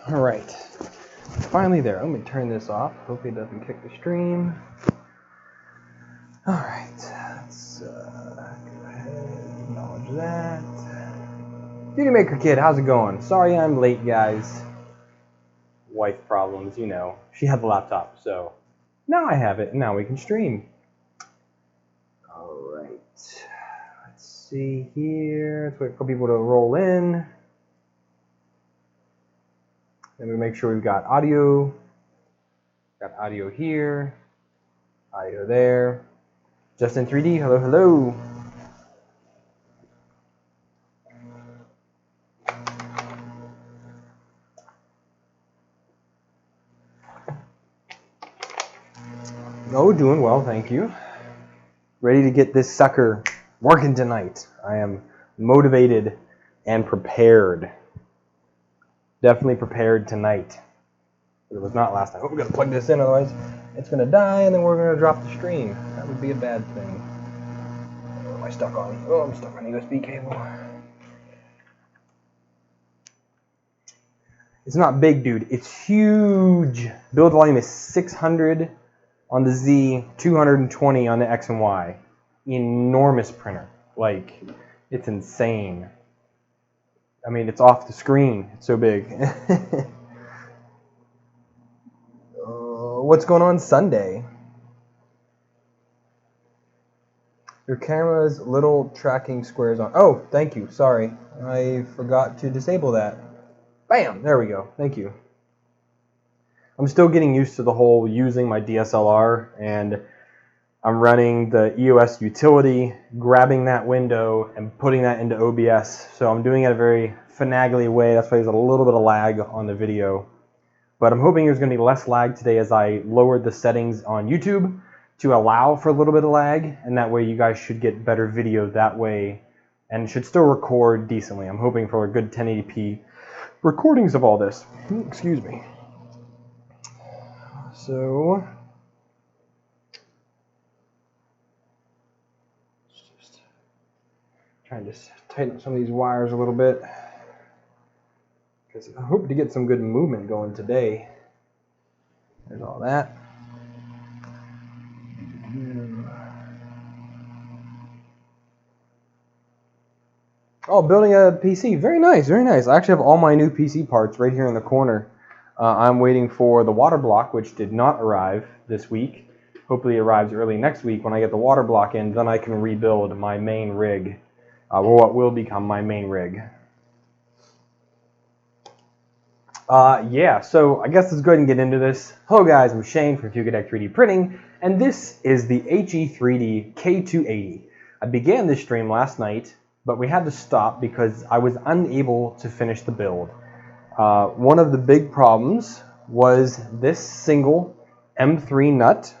All right, finally there. Let me turn this off. Hopefully it doesn't kick the stream. All right, let's go ahead, acknowledge that. Beauty Maker Kid, how's it going? Sorry I'm late, guys. Wife problems, you know. She had the laptop, so now I have it, and now we can stream. All right, let's see here. Let's wait for people to roll in. Then we make sure we've got audio. Got audio here, audio there. Justin 3D, hello, hello. Oh, doing well, thank you. Ready to get this sucker working tonight. I am motivated and prepared. Definitely prepared tonight. It was not last time. Oh, we gotta plug this in, otherwise it's gonna die and then we're gonna drop the stream. That would be a bad thing. What am I stuck on? Oh, I'm stuck on a USB cable. It's not big, dude. It's huge. Build volume is 600 on the Z, 220 on the X and Y. Enormous printer. Like, it's insane. I mean, it's off the screen. It's so big. What's going on Sunday? Your camera's little tracking squares on. Oh, thank you. Sorry. I forgot to disable that. Bam! There we go. Thank you. I'm still getting used to the whole using my DSLR, and I'm running the EOS utility, grabbing that window and putting that into OBS. So I'm doing it a very finagly way. That's why there's a little bit of lag on the video. But I'm hoping there's going to be less lag today as I lowered the settings on YouTube to allow for a little bit of lag, and that way you guys should get better video that way and should still record decently. I'm hoping for a good 1080p recordings of all this. Excuse me. So, just trying to tighten up some of these wires a little bit, because I hope to get some good movement going today. There's all that. Oh, building a PC. Very nice, very nice. I actually have all my new PC parts right here in the corner. I'm waiting for the water block, which did not arrive this week. Hopefully it arrives early next week. When I get the water block in, then I can rebuild my main rig, or what will become my main rig. Yeah, so I guess let's go ahead and get into this. Hello guys, I'm Shane from Fugatech 3D Printing, and this is the HE3D K280. I began this stream last night, but we had to stop because I was unable to finish the build. One of the big problems was this single M3 nut.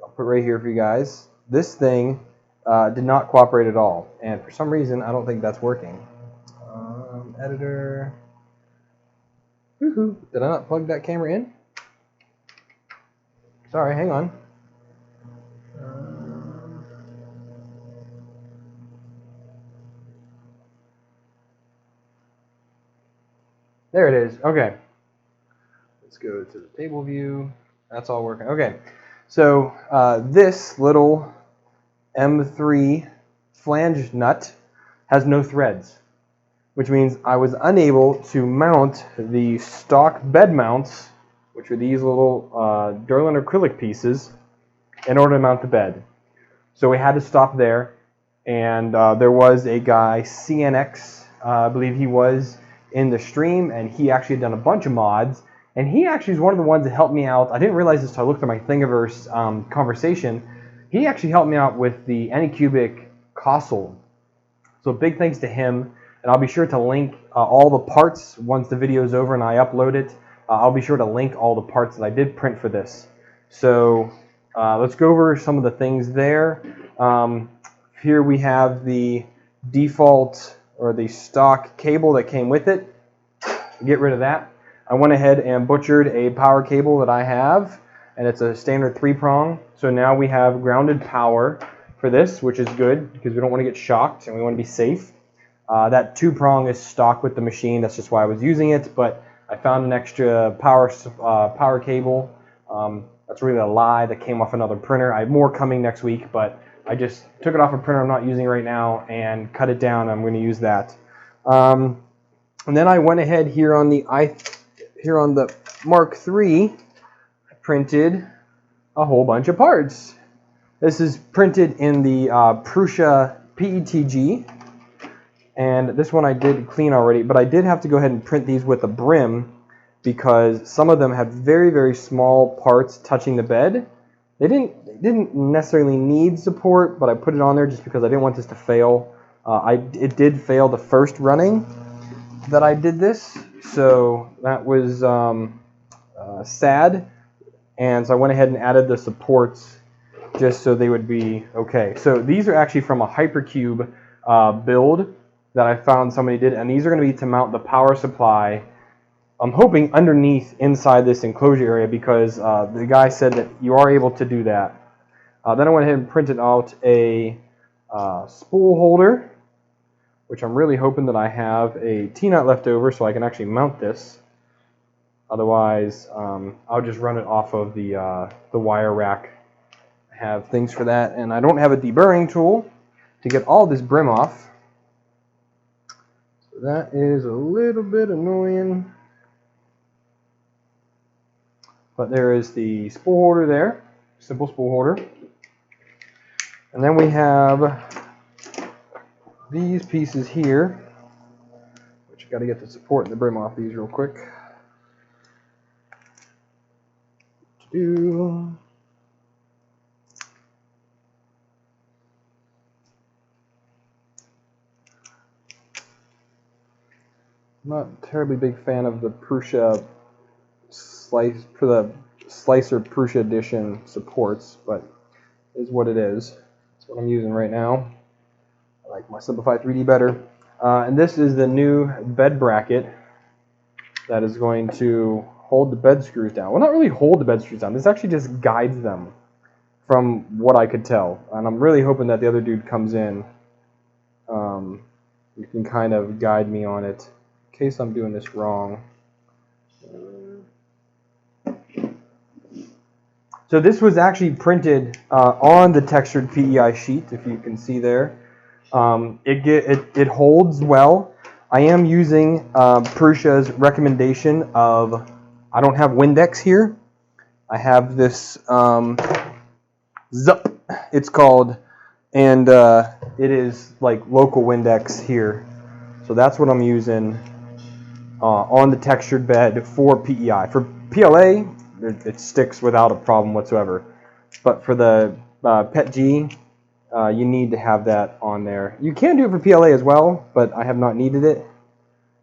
I'll put it right here for you guys. This thing did not cooperate at all, and for some reason I don't think that's working. Editor. Woohoo! Did I not plug that camera in? Sorry, hang on. There it is. Okay. Let's go to the table view. That's all working. Okay. So this little M3 flange nut has no threads, which means I was unable to mount the stock bed mounts, which are these little Durlin acrylic pieces, in order to mount the bed. So we had to stop there, and there was a guy, CNX, I believe he was, in the stream, and he actually had done a bunch of mods, and he actually is one of the ones that helped me out. I didn't realize this until I looked at my Thingiverse conversation. He actually helped me out with the Anycubic console. So big thanks to him, and I'll be sure to link all the parts once the video is over and I upload it. I'll be sure to link all the parts that I did print for this. So let's go over some of the things there. Here we have the default or the stock cable that came with it. Get rid of that. I went ahead and butchered a power cable that I have, and it's a standard 3-prong. So now we have grounded power for this, which is good because we don't want to get shocked and we want to be safe. That 2-prong is stock with the machine. That's just why I was using it, but I found an extra power cable. That's really a lie. That came off another printer. I have more coming next week, but I just took it off a printer I'm not using right now and cut it down. I'm going to use that. And then I went ahead here on the Mark III. I printed a whole bunch of parts. This is printed in the Prusa PETG, and this one I did clean already, but I did have to go ahead and print these with a brim because some of them had very, very small parts touching the bed. They didn't necessarily need support, but I put it on there just because I didn't want this to fail. It did fail the first running that I did this, so that was sad, and so I went ahead and added the supports just so they would be okay. So these are actually from a Hypercube build that I found somebody did, and these are going to be to mount the power supply, I'm hoping underneath inside this enclosure area, because the guy said that you are able to do that. Then I went ahead and printed out a spool holder, which I'm really hoping that I have a T-nut left over so I can actually mount this. Otherwise, I'll just run it off of the wire rack. Have things for that, and I don't have a deburring tool to get all this brim off, so that is a little bit annoying, but there is the spool holder there, simple spool holder, and then we have these pieces here, which I got to get the support and the brim off these real quick. I'm not a terribly big fan of the Prusa Slicer Prusa Edition supports, but it is what it is. That's what I'm using right now. I like my Simplify 3D better. And this is the new bed bracket that is going to hold the bed screws down. Well, not really hold the bed screws down. This actually just guides them from what I could tell. And I'm really hoping that the other dude comes in. You can kind of guide me on it. In case I'm doing this wrong. So this was actually printed on the textured PEI sheet, if you can see there. It holds well. I am using Prusa's recommendation of, I don't have Windex here. I have this Zup, it's called, and it is like local Windex here. So that's what I'm using on the textured bed for PEI. For PLA, it sticks without a problem whatsoever. But for the PETG, you need to have that on there. You can do it for PLA as well, but I have not needed it.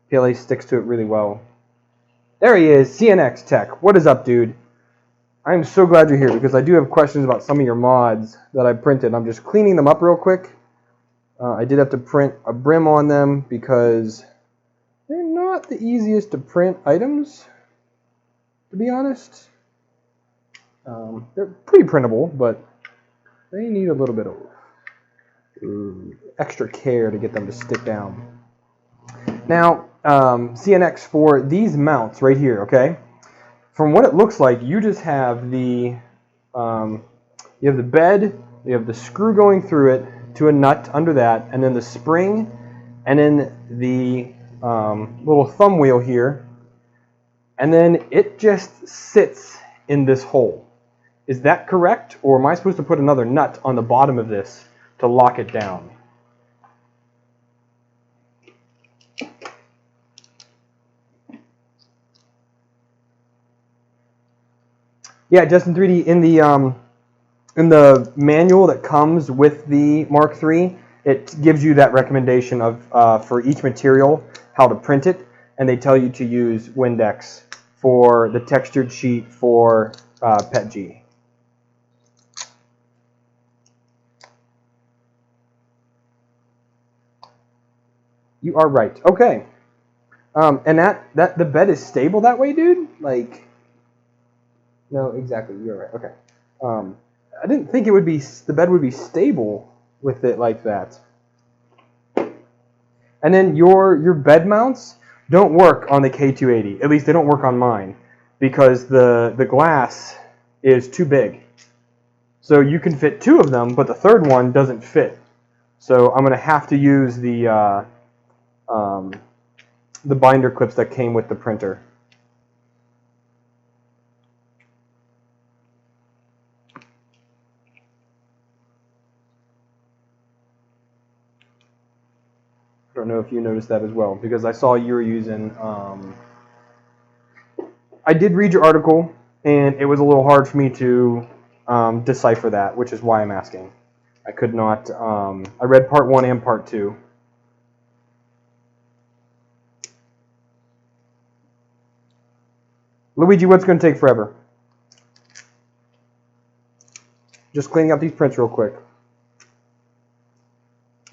PLA sticks to it really well. There he is, CNX Tech. What is up, dude? I'm so glad you're here because I do have questions about some of your mods that I printed. I'm just cleaning them up real quick. I did have to print a brim on them because they're not the easiest to print items, to be honest. They're pretty printable, but they need a little bit of extra care to get them to stick down. Now, CNX, for these mounts right here, okay? From what it looks like, you just have the you have the bed, you have the screw going through it to a nut under that, and then the spring, and then the little thumb wheel here, and then it just sits in this hole. Is that correct, or am I supposed to put another nut on the bottom of this to lock it down? Yeah, Justin 3D, in the manual that comes with the Mark III, it gives you that recommendation of for each material how to print it, and they tell you to use Windex for the textured sheet for PETG. You are right. Okay. And that the bed is stable that way, dude? Like, no, exactly. You're right. Okay. I didn't think it would be, the bed would be stable with it like that. And then your bed mounts, don't work on the K280. At least they don't work on mine, because the glass is too big. So you can fit 2 of them, but the third one doesn't fit. So I'm going to have to use the binder clips that came with the printer. I don't know if you noticed that as well, because I saw you were using... I did read your article, and it was a little hard for me to decipher that, which is why I'm asking. I could not... I read part 1 and part 2. Luigi, what's going to take forever? Just cleaning up these prints real quick.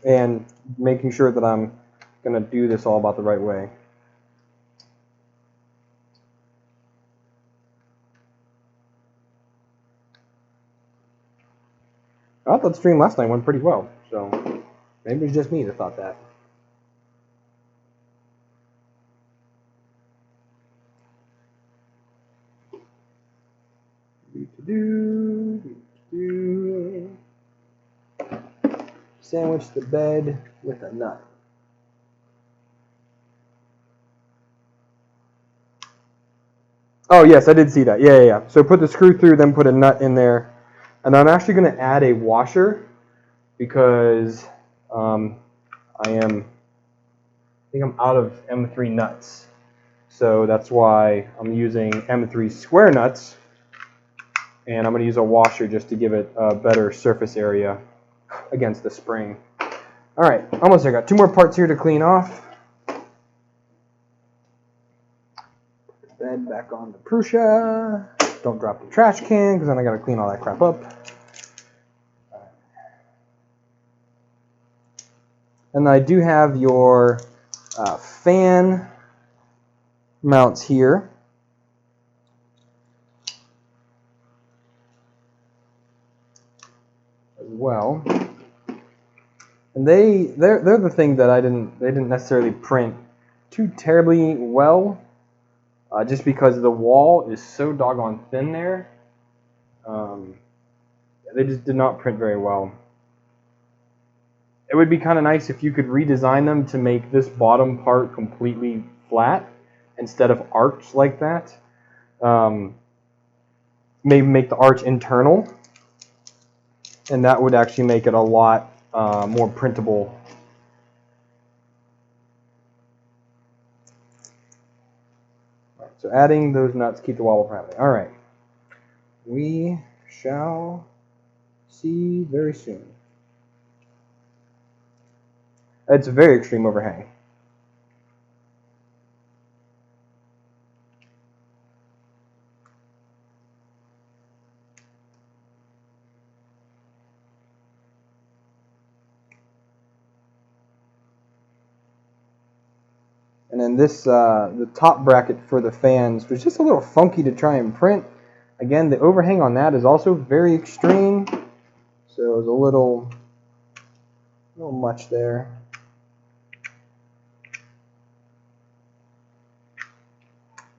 And making sure that I'm going to do this all about the right way. I thought the stream last night went pretty well, so maybe it's just me that thought that. Sandwich the bed with a nut. Oh yes, I did see that. Yeah. So put the screw through, then put a nut in there. And I'm actually going to add a washer because I think I'm out of M3 nuts. So that's why I'm using M3 square nuts. And I'm going to use a washer just to give it a better surface area against the spring. All right, almost there. Got 2 more parts here to clean off. Put the bed back on the Prusa. Don't drop the trash can because then I got to clean all that crap up. And I do have your fan mounts here. As well. And they're the thing that they didn't necessarily print too terribly well, just because the wall is so doggone thin there. They just did not print very well. It would be kind of nice if you could redesign them to make this bottom part completely flat instead of arched like that. Maybe make the arch internal, and that would actually make it a lot more printable. All right, so adding those nuts keep the wobble friendly. All right, we shall see very soon. It's a very extreme overhang. And then this, the top bracket for the fans was just a little funky to try and print. Again, the overhang on that is also very extreme, so it was a little much there.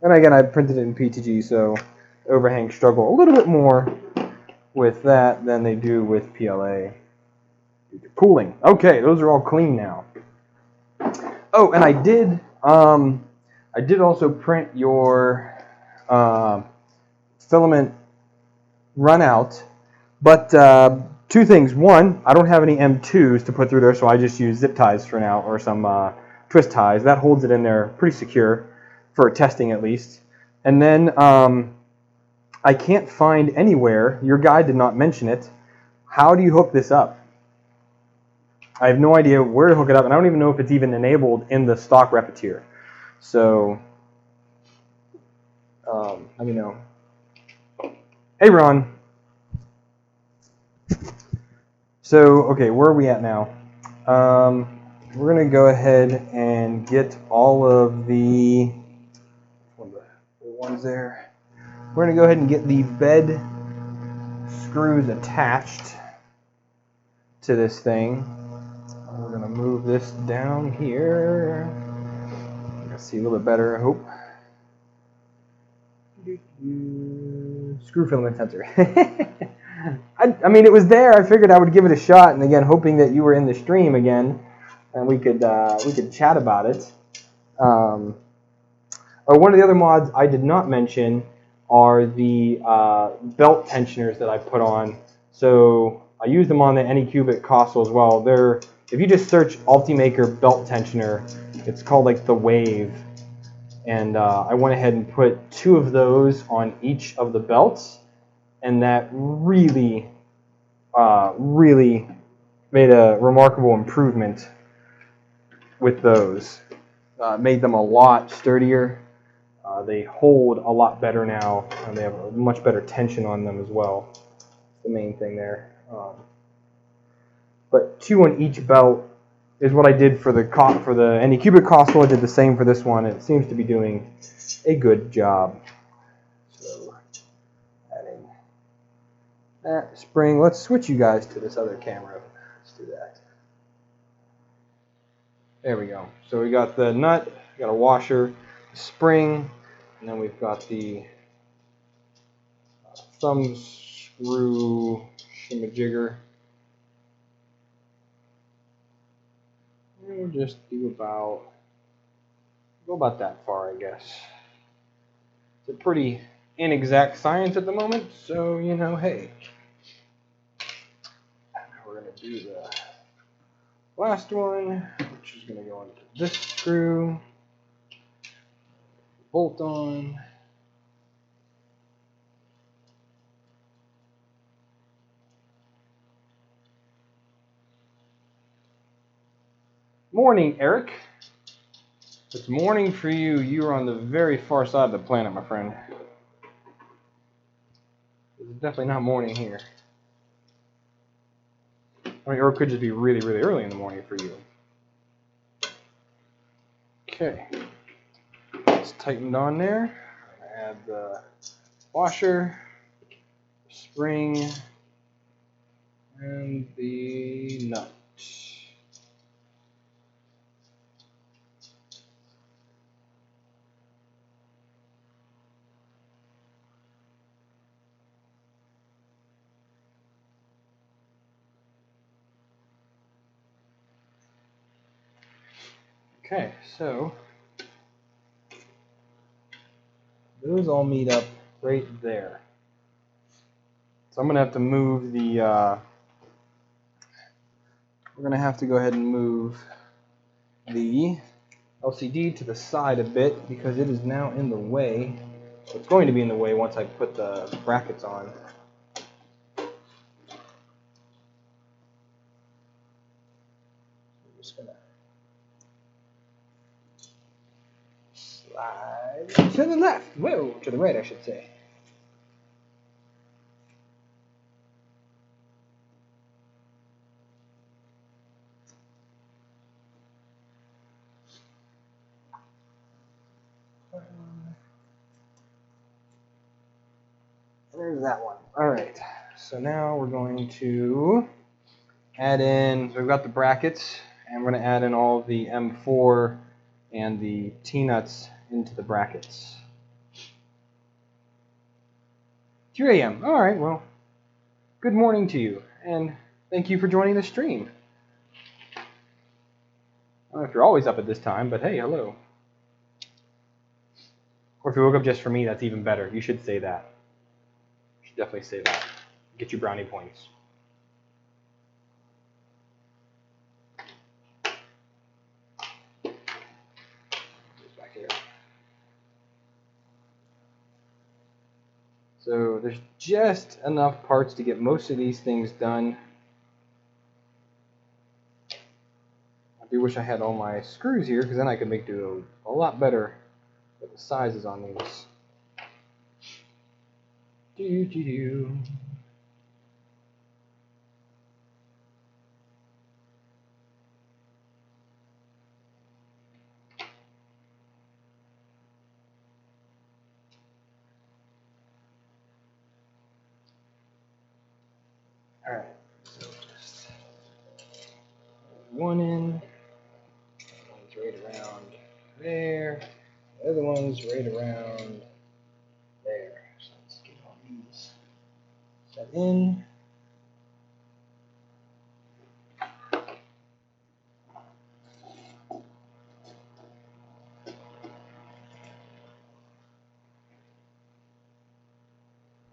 And again, I printed it in PTG, so the overhangs struggle a little bit more with that than they do with PLA. Cooling. Okay, those are all clean now. Oh, and I did also print your filament run out, but 2 things. One, I don't have any M2s to put through there, so I just use zip ties for now, or some twist ties. That holds it in there pretty secure, for testing at least. And then I can't find anywhere, your guide did not mention it, how do you hook this up? I have no idea where to hook it up, and I don't even know if it's even enabled in the stock Repetier. So, let me know. Hey, Ron. So, okay, where are we at now? We're going to go ahead and get all of the ones there. We're going to go ahead and get the bed screws attached to this thing. We're going to move this down here. Let's see a little bit better, I hope. Screw filament sensor. I mean, it was there. I figured I would give it a shot, and again, hoping that you were in the stream again, and we could chat about it. One of the other mods I did not mention are the belt tensioners that I put on. So I use them on the Anycubic console as well. They're, if you just search Ultimaker belt tensioner, it's called like the Wave. And I went ahead and put 2 of those on each of the belts, and that really, really made a remarkable improvement with those. Made them a lot sturdier. They hold a lot better now, and they have a much better tension on them as well. That's the main thing there. But 2 on each belt is what I did for the Anycubic console. I did the same for this one. It seems to be doing a good job. So adding that spring. Let's switch you guys to this other camera. Let's do that. There we go. So we got the nut, we got a washer, spring, and then we've got the thumb screw shimmy-jigger. We'll just do go about that far, I guess. It's a pretty inexact science at the moment, so, you know, hey. We're going to do the last one, which is going to go into this screw. Bolt on. Morning, Eric. It's morning for you. You're on the very far side of the planet, my friend. It's definitely not morning here. I mean, or it could just be really, really early in the morning for you. Okay. It's tightened on there. I'm going to add the washer, spring, and the nut. Okay, so those all meet up right there. So I'm going to have to move the, we're going to have to go ahead and move the LCD to the side a bit because it is now in the way. It's going to be in the way once I put the brackets on. I'm just going to slide to the left. Whoa, to the right, I should say. There's that one. All right. So now we're going to add in, so we've got the brackets, and we're going to add in all the M4 and the T-nuts into the brackets. 3 a.m. All right, well, good morning to you, and thank you for joining the stream. I don't know if you're always up at this time, but hey, hello. Or if you woke up just for me, that's even better. You should say that. You should definitely say that. Get you brownie points. Back here. So there's just enough parts to get most of these things done. I do wish I had all my screws here, because then I could make do a lot better with the sizes on these. Do. All right, so just one in, one's right around there. The other one's right around there. So let's get all these set in.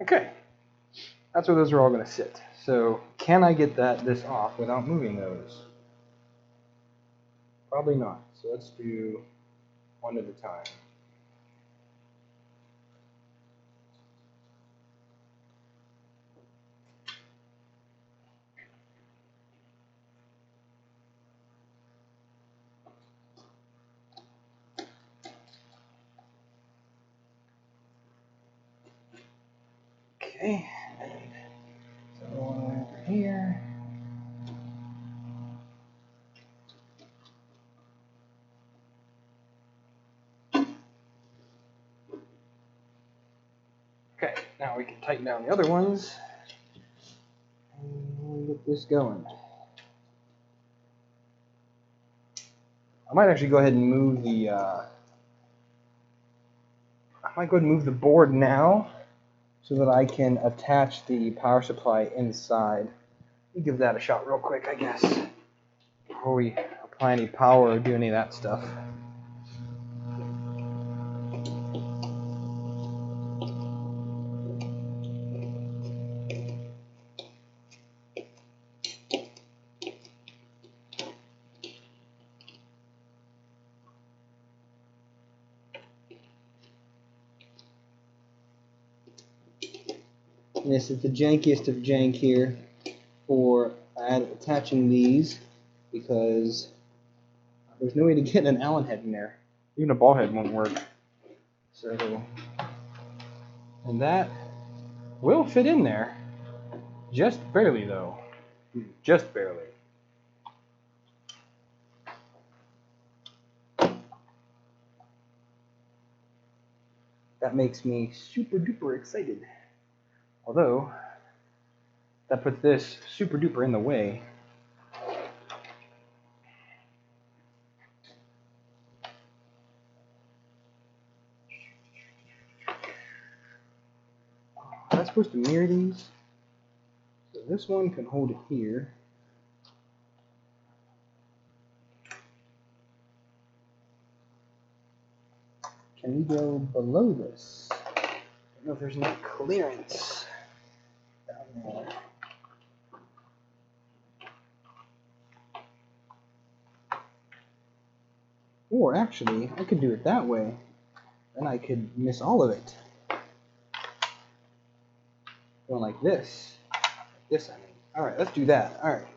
Okay, that's where those are all going to sit. So can I get this off without moving those? Probably not. So let's do one at a time. Okay, so over here. Okay, now we can tighten down the other ones and we'll get this going. I might actually go ahead and move the board now so that I can attach the power supply inside. Let me give that a shot real quick, I guess, before we apply any power or do any of that stuff. And this is the jankiest of jank here for attaching these, because there's no way to get an Allen head in there. Even a ball head won't work. So, and that will fit in there. Just barely though. Just barely. That makes me super duper excited. Although, that puts this super duper in the way. Am I supposed to mirror these? So this one can hold it here. Can we go below this? I don't know if there's enough clearance down there. Or actually, I could do it that way. Then I could miss all of it. Going like this. Like this, I mean. Alright, let's do that. Alright. So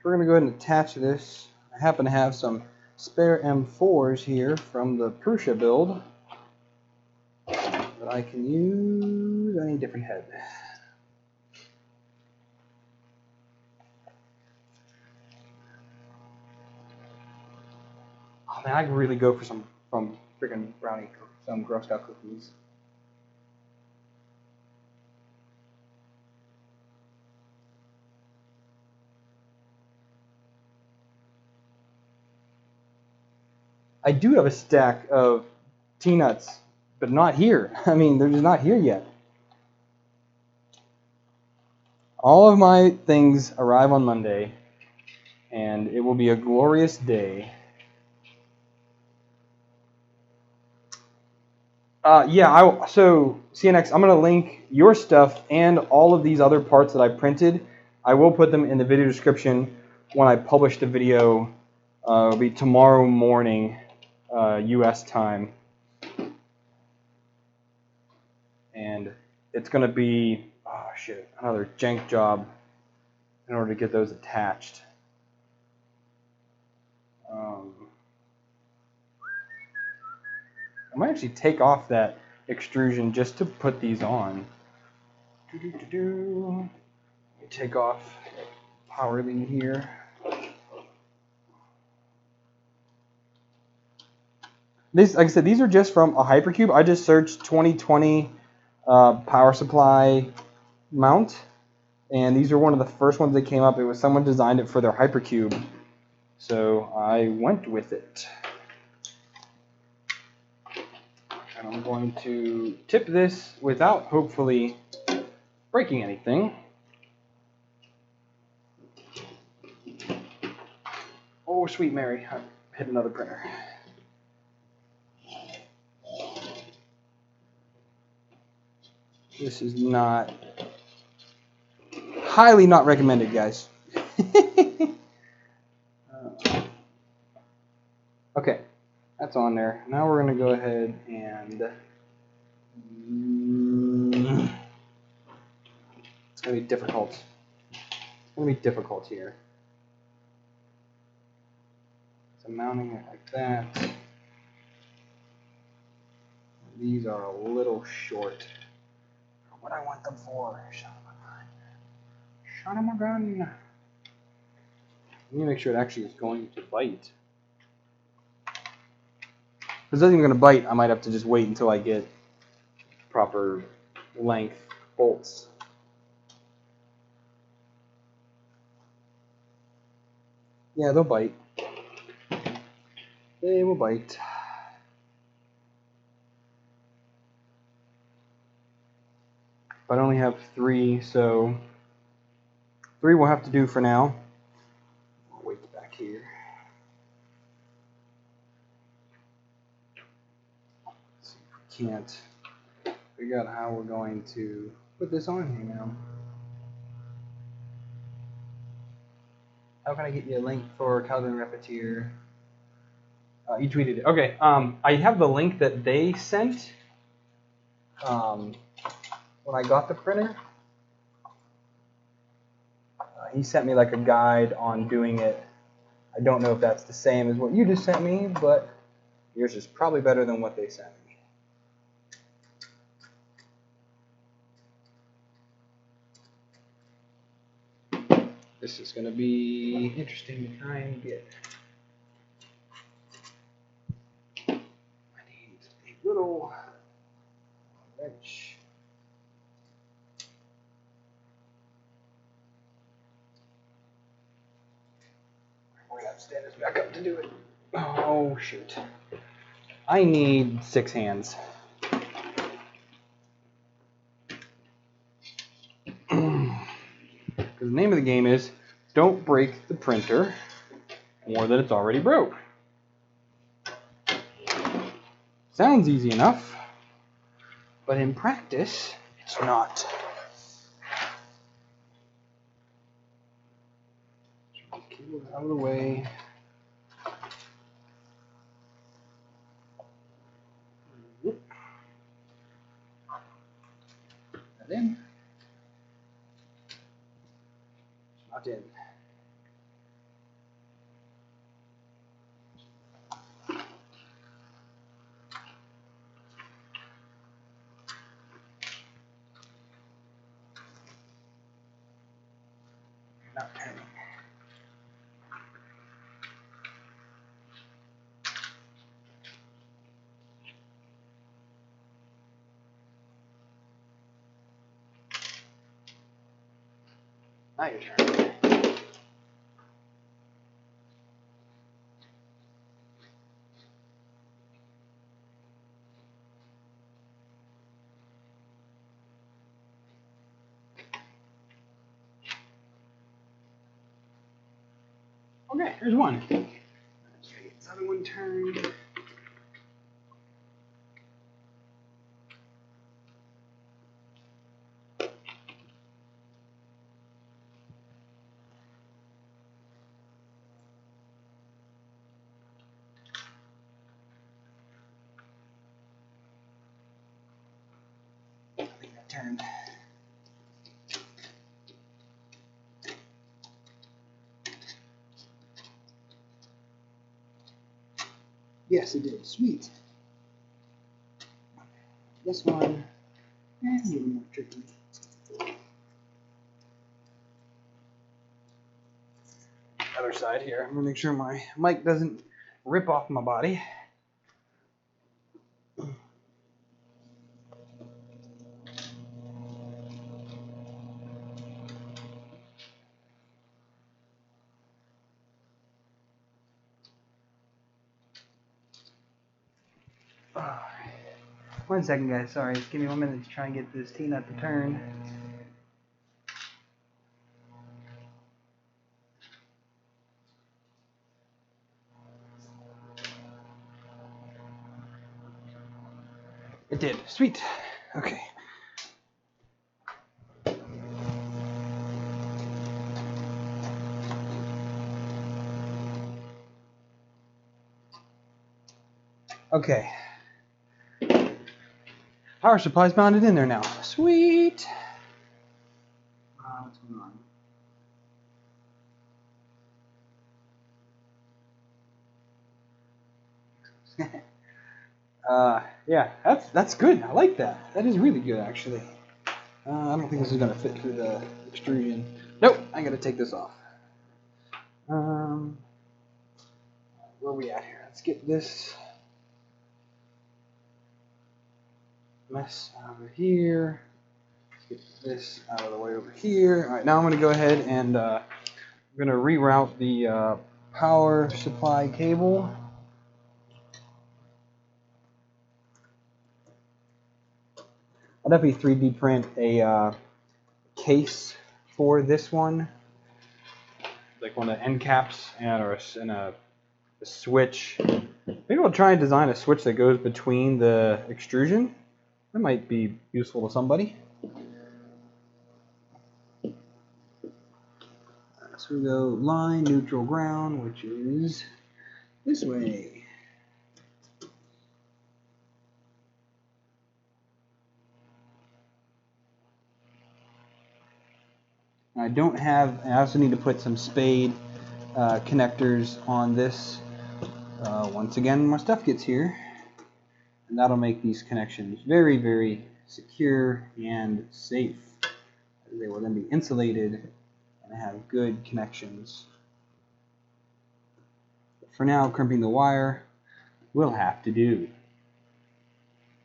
we're going to go ahead and attach this. I happen to have some spare M4s here from the Prusa build that I can use any different head. Oh man, I could really go for some freaking brownie, some Girl Scout cookies. I do have a stack of T-nuts, but not here. I mean, they're just not here yet. All of my things arrive on Monday, and it will be a glorious day. Yeah, so CNX, I'm going to link your stuff and all of these other parts that I printed. I will put them in the video description when I publish the video. It'll be tomorrow morning, US time. And it's going to be, oh shit, another jank job in order to get those attached. I might actually take off that extrusion just to put these on. Let me take off power lead here. This, like I said, these are just from a Hypercube. I just searched 2020 power supply mount, and these are one of the first ones that came up. It was someone designed it for their Hypercube, so I went with it. And I'm going to tip this without hopefully breaking anything. Oh, sweet Mary, I hit another printer. This is not, highly not recommended, guys. Okay, that's on there. Now we're going to go ahead and it's going to be difficult. It's going to be difficult here. So mounting it like that. These are a little short for what I want them for. Shot of my gun. Shot of my gun. Let me make sure it actually is going to bite. If it's not even going to bite, I might have to just wait until I get proper length bolts. Yeah, they'll bite. They will bite. But I only have 3, so 3 will have to do for now. I'll wait back here. Let's see if we can't figure out how we're going to put this on here now. How can I get you a link for Calvin Repetier? You tweeted it. Okay. I have the link that they sent when I got the printer. He sent me like a guide on doing it. I don't know if that's the same as what you just sent me, but yours is probably better than what they sent me. This is going to be interesting to try and get. I need a little wrench. We're going to have to stand this back up to do it. Oh, shoot. I need 6 hands. Because the name of the game is don't break the printer more than it's already broke. Sounds easy enough, but in practice, it's not. Keep it out of the way. That in. It's not in. Not turning. Now your turn. Okay, here's one. Let's get this other one turned. I think that turned. Yes, it did. Sweet. This one, a little more tricky. Other side here. I'm gonna make sure my mic doesn't rip off my body. 1 second, guys. Sorry, just give me 1 minute to try and get this T-nut to turn. It did. Sweet. Okay. Okay. Power supply's mounted in there now. Sweet. What's going on? Yeah, that's good. I like that. That is really good, actually. I don't think this is gonna fit through the extrusion. Nope. I gotta take this off. Where are we at here? Let's get this mess over here. Let's get this out of the way over here. All right, now I'm going to go ahead and I'm going to reroute the power supply cable. I'll definitely 3D print a case for this one, like one of the end caps and a switch. Maybe I'll try and design a switch that goes between the extrusion. That might be useful to somebody. So we go line, neutral, ground, which is this way. I also need to put some spade connectors on this once again when my stuff gets here. And that'll make these connections very, very secure and safe. They will then be insulated and have good connections. But for now, crimping the wire will have to do,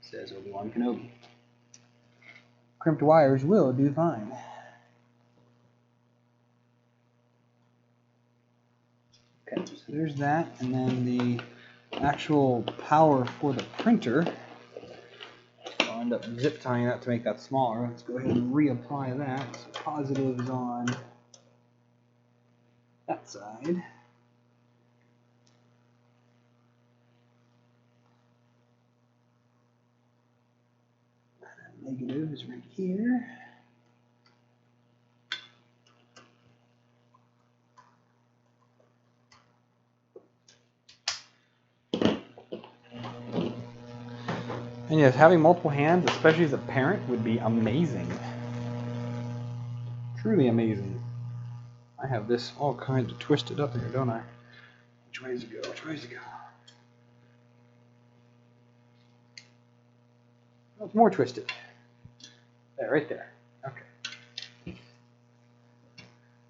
says Obi-Wan Kenobi. Crimped wires will do fine. Okay, so there's that, and then the actual power for the printer. I'll end up zip tying that to make that smaller. Let's go ahead and reapply that. So positives on that side. Negative is right here. And yes, having multiple hands, especially as a parent, would be amazing. Truly amazing. I have this all kinds of twisted up here, don't I? Which way does it go? Which way does it go? Oh, it's more twisted. There, right there. Okay.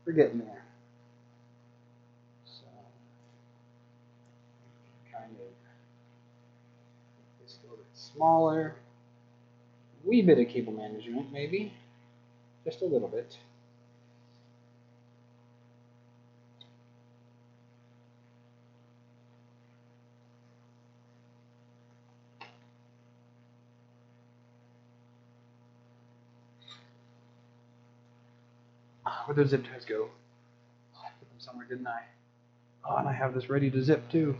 We're getting there. So, kind of this a little bit smaller. Wee bit of cable management, maybe. Just a little bit. Where'd those zip ties go? Oh, I put them somewhere, didn't I? Oh, and I have this ready to zip too.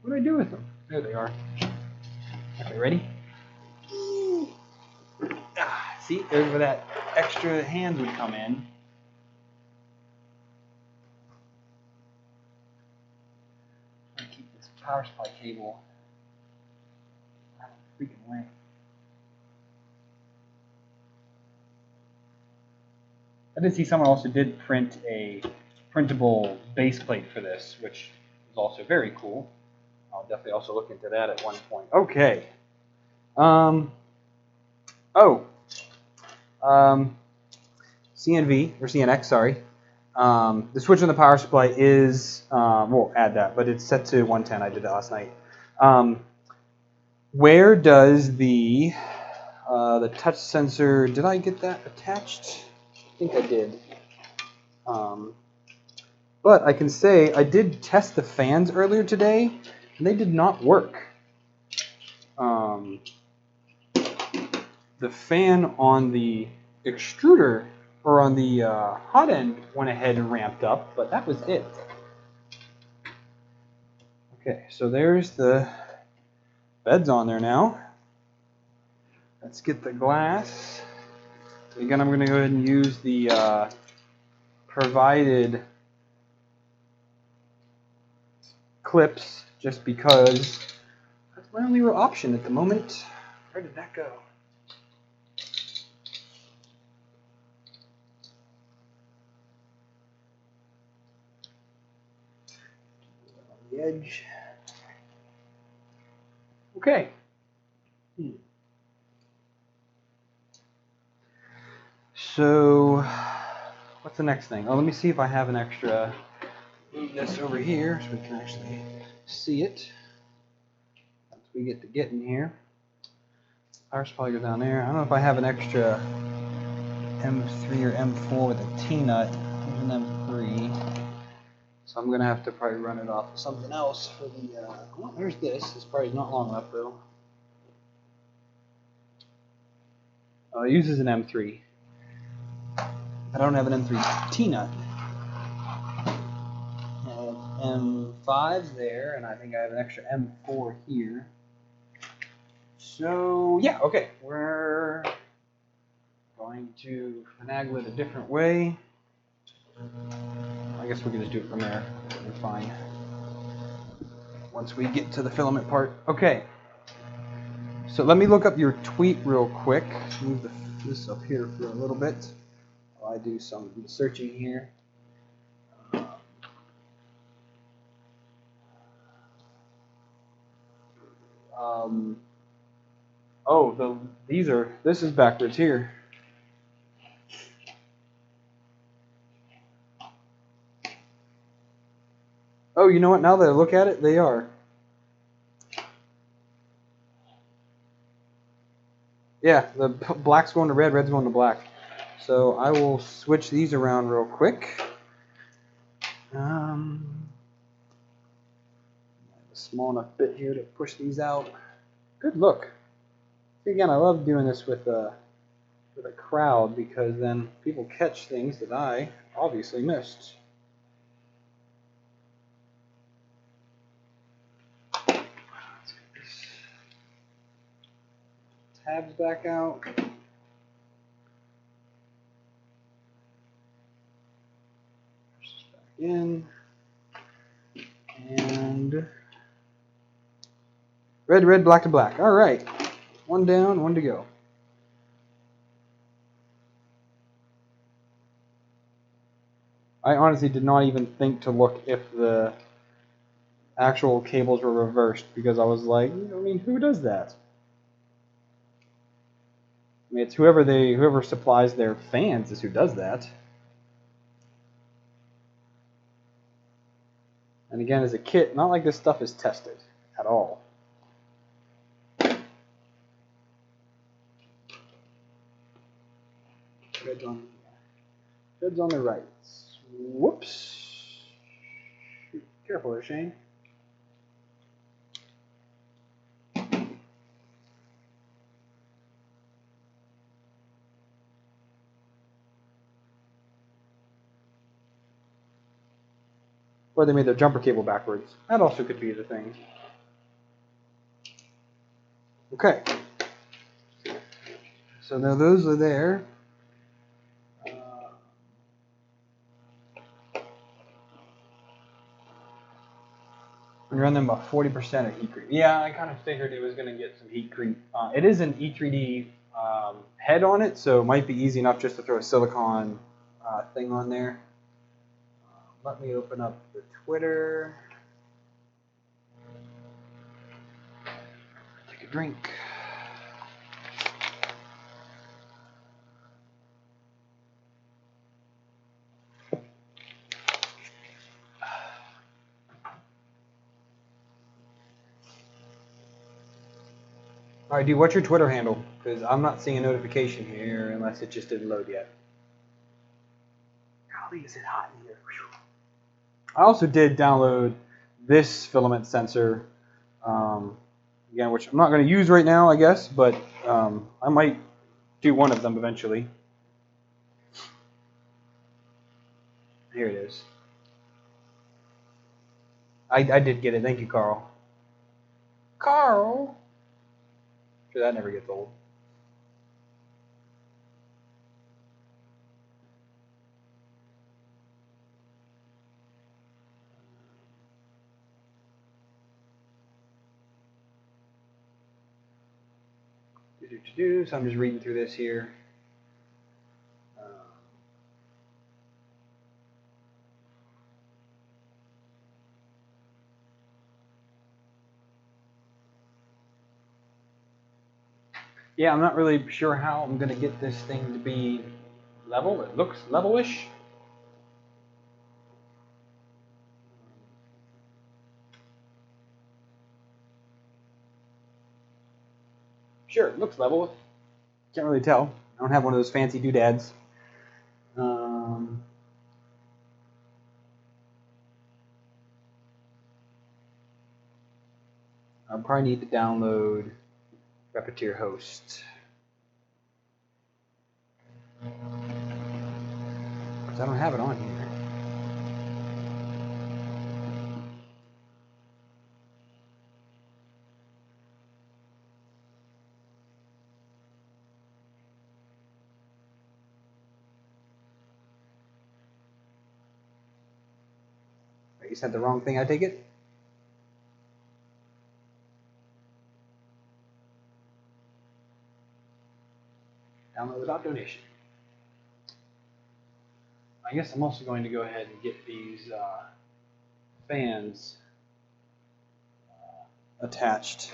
What do I do with them? There they are. Okay, ready? See, there's where that extra hand would come in. I'm gonna keep this power supply cable out of the freaking way. I did see someone also did print a printable base plate for this, which is also very cool. I'll definitely also look into that at one point. Okay. CNV, or CNX, sorry. The switch on the power supply is, we'll add that, but it's set to 110. I did that last night. Where does the touch sensor, did I get that attached? I think I did. But I can say I did test the fans earlier today, and they did not work. the fan on the extruder, or on the hot end, went ahead and ramped up, but that was it. Okay, so there's the beds on there now. Let's get the glass. Again, I'm going to go ahead and use the provided clips just because that's my only real option at the moment. Where did that go? On the edge. Okay. So, what's the next thing? Oh, let me see if I have an extra. Move this over here so we can actually see it. Once we get to getting here. Power supply goes down there. I don't know if I have an extra M3 or M4 with a T-nut. There's an M3. So I'm going to have to probably run it off of something else for the... oh, there's this. This probably not long enough, though. It uses an M3. I don't have an M3 T-nut. M5 there, and I think I have an extra M4 here. So, yeah, okay. We're going to finagle it a different way. I guess we can just do it from there. We're fine. Once we get to the filament part. Okay. So let me look up your tweet real quick. Move this up here for a little bit while I do some searching here. This is backwards here. Oh, you know what? Now that I look at it, they are. Yeah, the black's going to red, red's going to black. So I will switch these around real quick. A small enough bit here to push these out. Good look. Again, I love doing this with a crowd because then people catch things that I obviously missed. Let's get this tabs back out. Push this back in. And red, red, black to black. All right. One down, one to go. I honestly did not even think to look if the actual cables were reversed because I was like, I mean, who does that? I mean, it's whoever supplies their fans is who does that. And again, as a kit, not like this stuff is tested at all. Red's on the right. Whoops. Careful there, Shane. Or they made their jumper cable backwards. That also could be the thing. Okay. So now those are there. We run them about 40% of heat creep. Yeah, I kind of figured it was going to get some heat creep. It is an HE3D head on it, so it might be easy enough just to throw a silicone thing on there. Let me open up the Twitter. Take a drink. All right, dude, what's your Twitter handle? Because I'm not seeing a notification here unless it just didn't load yet. Golly, is it hot in here? Whew. I also did download this filament sensor, again, which I'm not going to use right now, I guess, but I might do one of them eventually. Here it is. I did get it. Thank you, Carl. Carl! Sure, that never gets old. So I'm just reading through this here. Yeah, I'm not really sure how I'm going to get this thing to be level. It looks level-ish. Sure, it looks level. Can't really tell. I don't have one of those fancy doodads. I'll probably need to download Repetier Host. Because I don't have it on here. You sent the wrong thing, I take it? Download without donation. I guess I'm also going to go ahead and get these fans attached.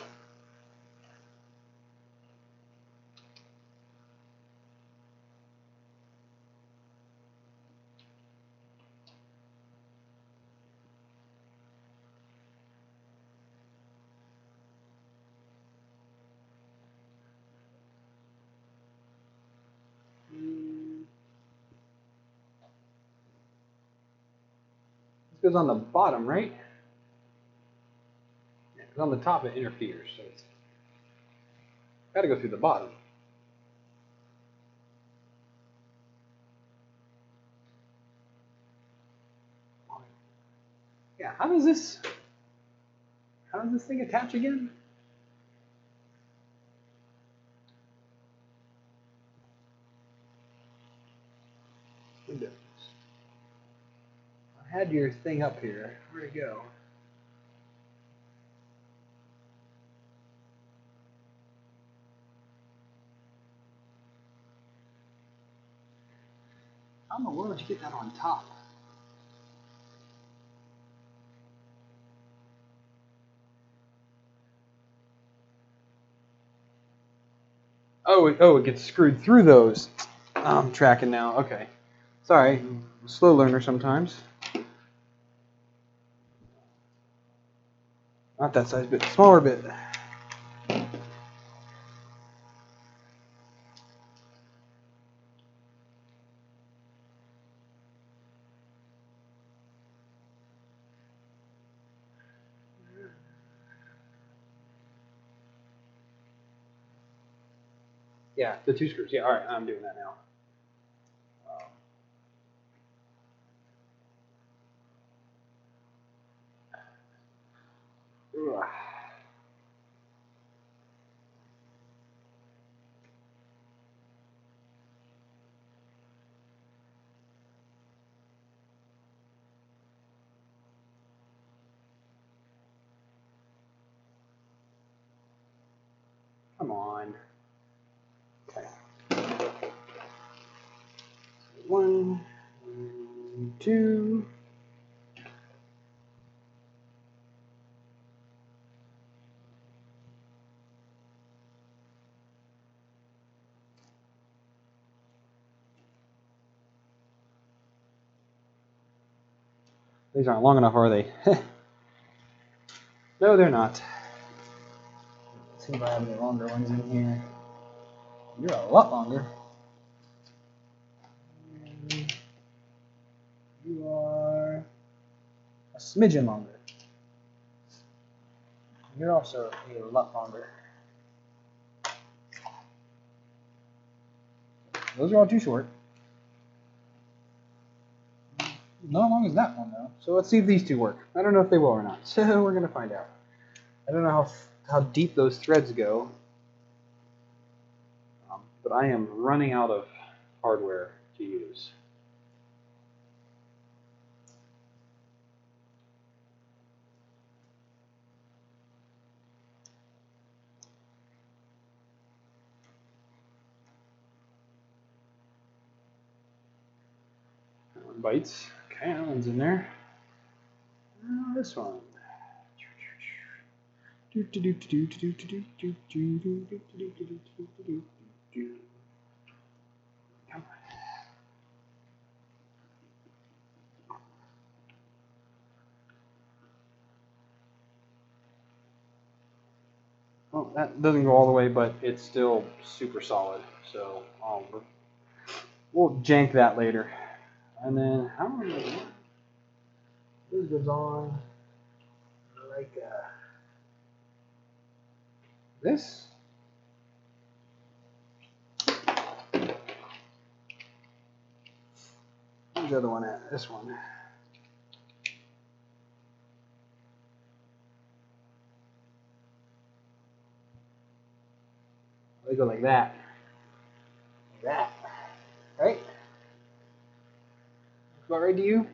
This goes on the bottom, right? Yeah, because on the top it interferes, so it's got to go through the bottom. Yeah, how does this thing attach again? Windows. I had your thing up here. Where'd it go? How in the world did you get that on top? Oh, it gets screwed through those. I'm tracking now. Okay. Sorry, I'm a slow learner sometimes. Not that size bit, smaller bit. Yeah, the 2 screws. Yeah, all right, I'm doing that now. Come on. Okay. 1, 2. These aren't long enough, are they? No, they're not. Let's see if I have any longer ones in here. You're a lot longer. You are a smidgen longer. You're also a lot longer. Those are all too short. Not as long as that one, though. So let's see if these two work. I don't know if they will or not. So we're going to find out. I don't know how deep those threads go. But I am running out of hardware to use. That one bites. Okay, that one's in there. This one. Come on. Well, that doesn't go all the way, but it's still super solid. So we'll jank that later. And then how am I going to this goes on like this. Where's the other one at? This one. They go like that. Like that. Right? Looks about right to you?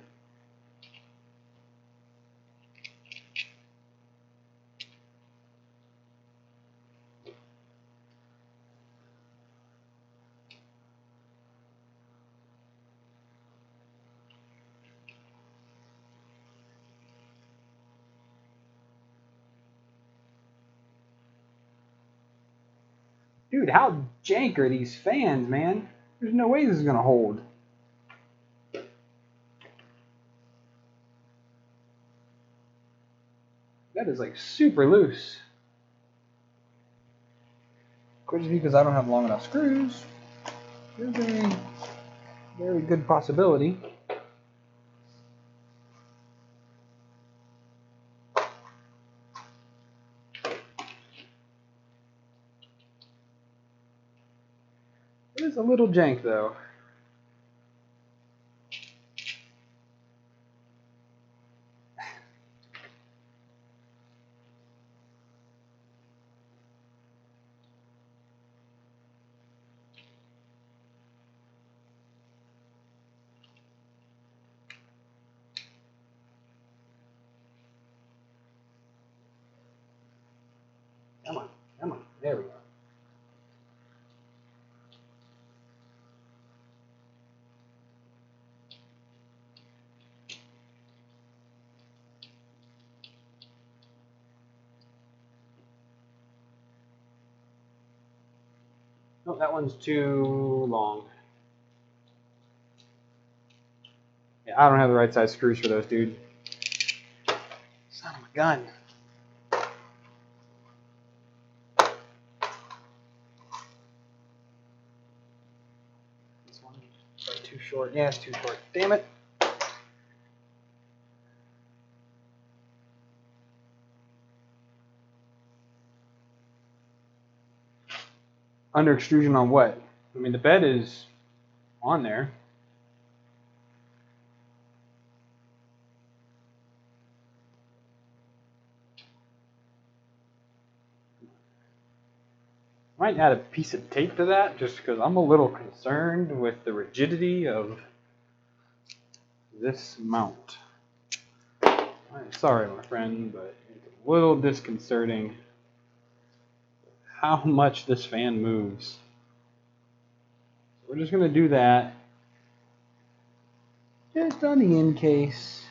Dude, how jank are these fans, man? There's no way this is going to hold. That is like super loose. Could just be because I don't have long enough screws. There's a very good possibility. It is a little jank though. Come on, come on. There we go. No, that one's too long. Yeah, I don't have the right size screws for those, dude. Son of a gun. This one is too short. Yeah, it's too short. Damn it. Under extrusion on what? I mean, the bed is on there. Might add a piece of tape to that just because I'm a little concerned with the rigidity of this mount. I'm sorry, my friend, but it's a little disconcerting how much this fan moves. We're just going to do that just on the in case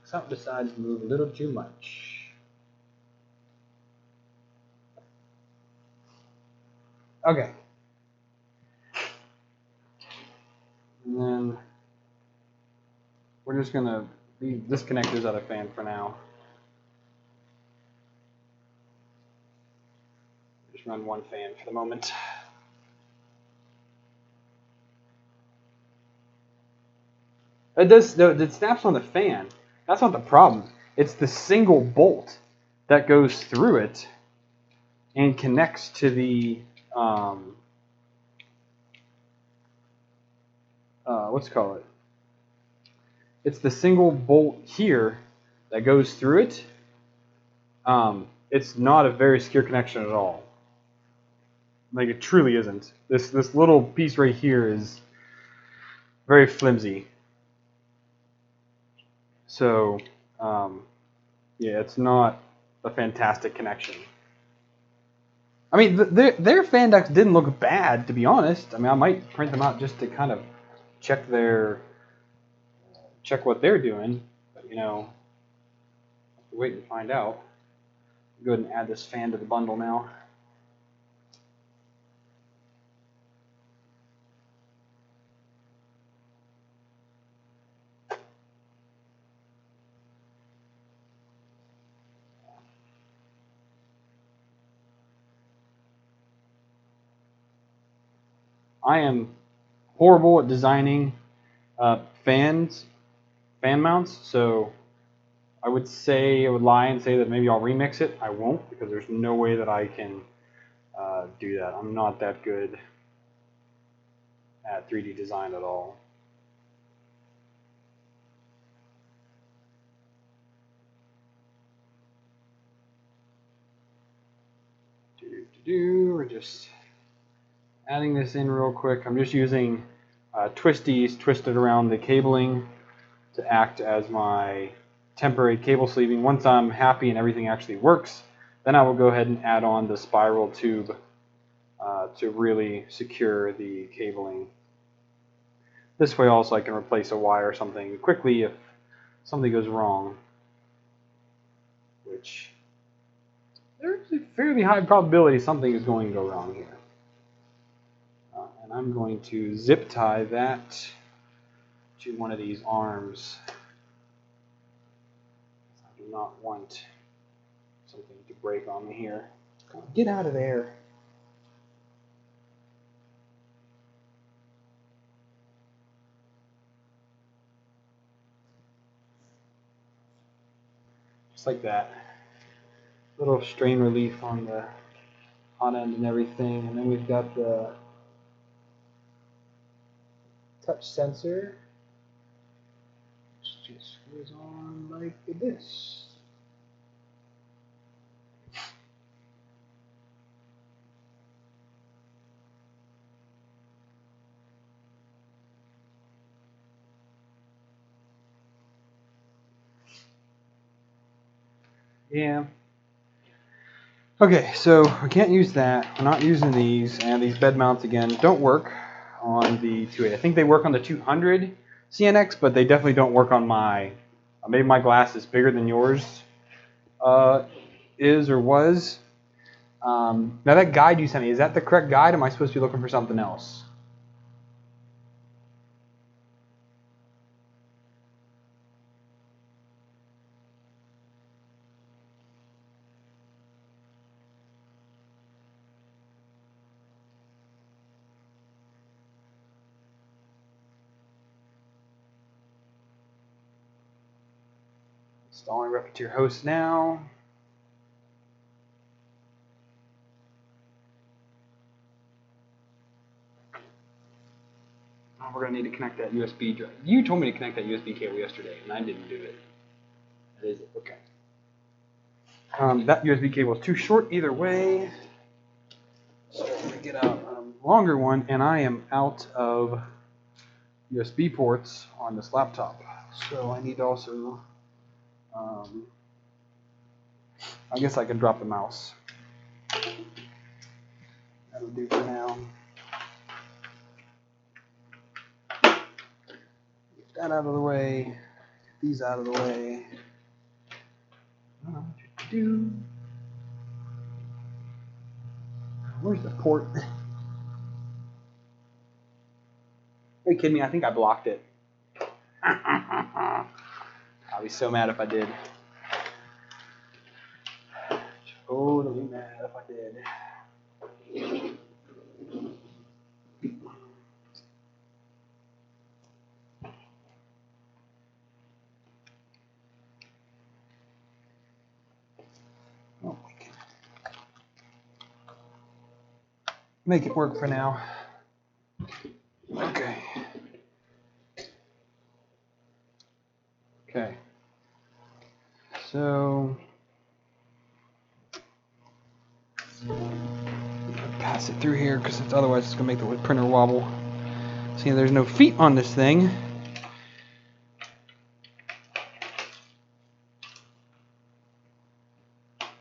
something decides to move a little too much. Okay. And then we're just going to disconnect this other fan for now. Just run one fan for the moment. It snaps on the fan. That's not the problem. It's the single bolt that goes through it and connects to the what's it called? It's the single bolt here that goes through it. It's not a very secure connection at all. Like, it truly isn't. This little piece right here is very flimsy. So, yeah, it's not a fantastic connection. I mean, their fan ducts didn't look bad, to be honest. I mean, I might print them out just to kind of check what they're doing. But, you know, have to wait and find out. Go ahead and add this fan to the bundle now. I am horrible at designing fan mounts, so I would lie and say that maybe I'll remix it. I won't, because there's no way that I can do that. I'm not that good at 3D design at all. We're just adding this in real quick. I'm just using twisties twisted around the cabling to act as my temporary cable sleeving. Once I'm happy and everything actually works, then I will go ahead and add on the spiral tube to really secure the cabling. This way also I can replace a wire or something quickly if something goes wrong, which there's a fairly high probability something is going to go wrong here. And I'm going to zip tie that to one of these arms. I do not want something to break on me here. Get out of there. Just like that. Little strain relief on the hot end and everything. And then we've got the touch sensor. Which just goes on like this. Yeah. Okay, so we can't use that. We're not using these, and these bed mounts again don't work on the 280. I think they work on the 200 CNX, but they definitely don't work on my. Maybe my glass is bigger than yours is or was. Now that guide you sent me, is that the correct guide? Or am I supposed to be looking for something else? Installing Repetier host now. Oh, we're going to need to connect that USB drive. You told me to connect that USB cable yesterday, and I didn't do it. That is it. Okay. That USB cable is too short either way. So I'm going to get out a longer one, and I am out of USB ports on this laptop. So I need to also, I guess I can drop the mouse. That'll do for now. Get that out of the way. Get these out of the way. Where's the port? Are you kidding me? I think I blocked it. I'll be so mad if I did. Totally mad if I did. Oh, we can make it work for now. Okay. pass it through here because otherwise it's going to make the printer wobble. See, there's no feet on this thing.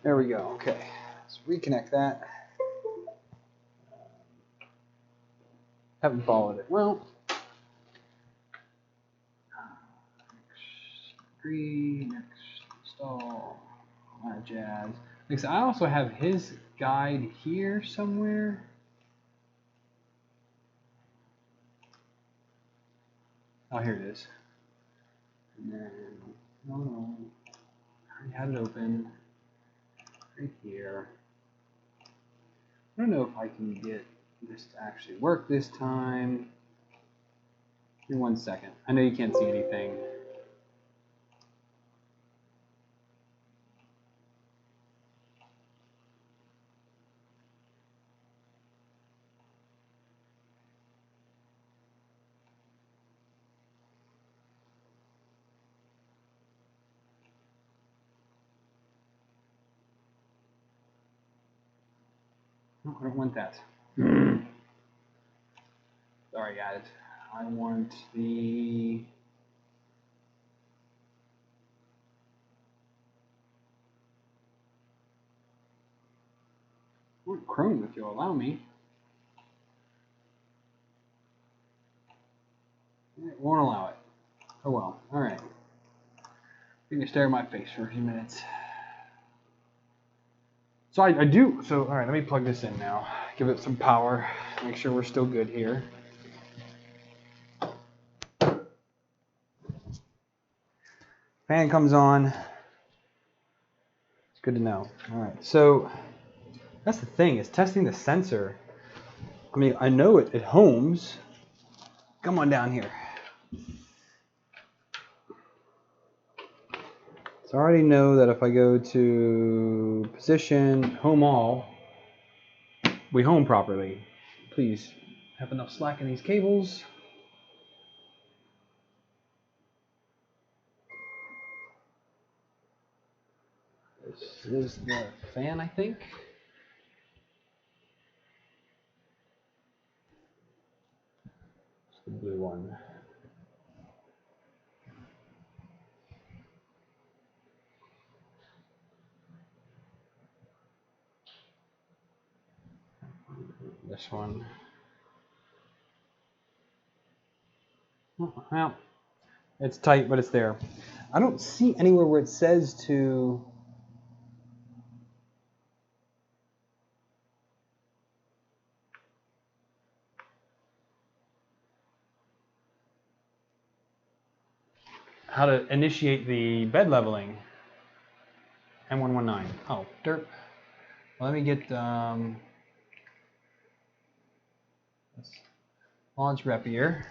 There we go. Okay, let's reconnect that. Haven't followed it. Well, next install, all that jazz. Because I also have his guide here somewhere. Oh, here it is. And then, no, I already had it open. Right here. I don't know if I can get this to actually work this time. Give me 1 second. I know you can't see anything. No, I don't want that. Sorry, guys. I want the... I want Chrome, if you'll allow me. It won't allow it. Oh well. All right. You can stare at my face for a few minutes. So I do. So all right, let me plug this in now. Give it some power. Make sure we're still good here. Fan comes on. It's good to know. All right. So that's the thing, is testing the sensor. I mean, I know it homes. Come on down here. So I already know that if I go to position, home all, we home properly. Please have enough slack in these cables. This is the fan, I think. It's the blue one. This one. Well, it's tight, but it's there. I don't see anywhere where it says to how to initiate the bed leveling. M119. Oh, derp. Well, let me get let's launch Repier.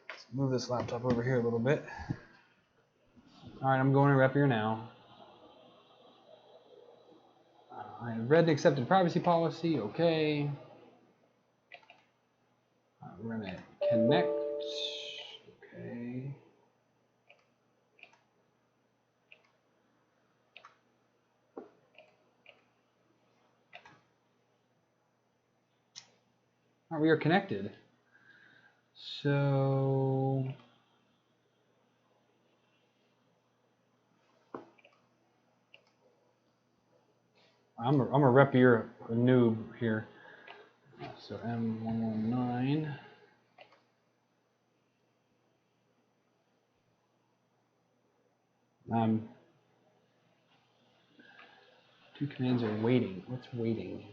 Let's move this laptop over here a little bit. All right, I'm going to Repier now. I have read the accepted privacy policy. Okay. We're going to connect. Okay. All right, we are connected. So I'm a Repier noob here. So M119. Two commands are waiting. What's waiting?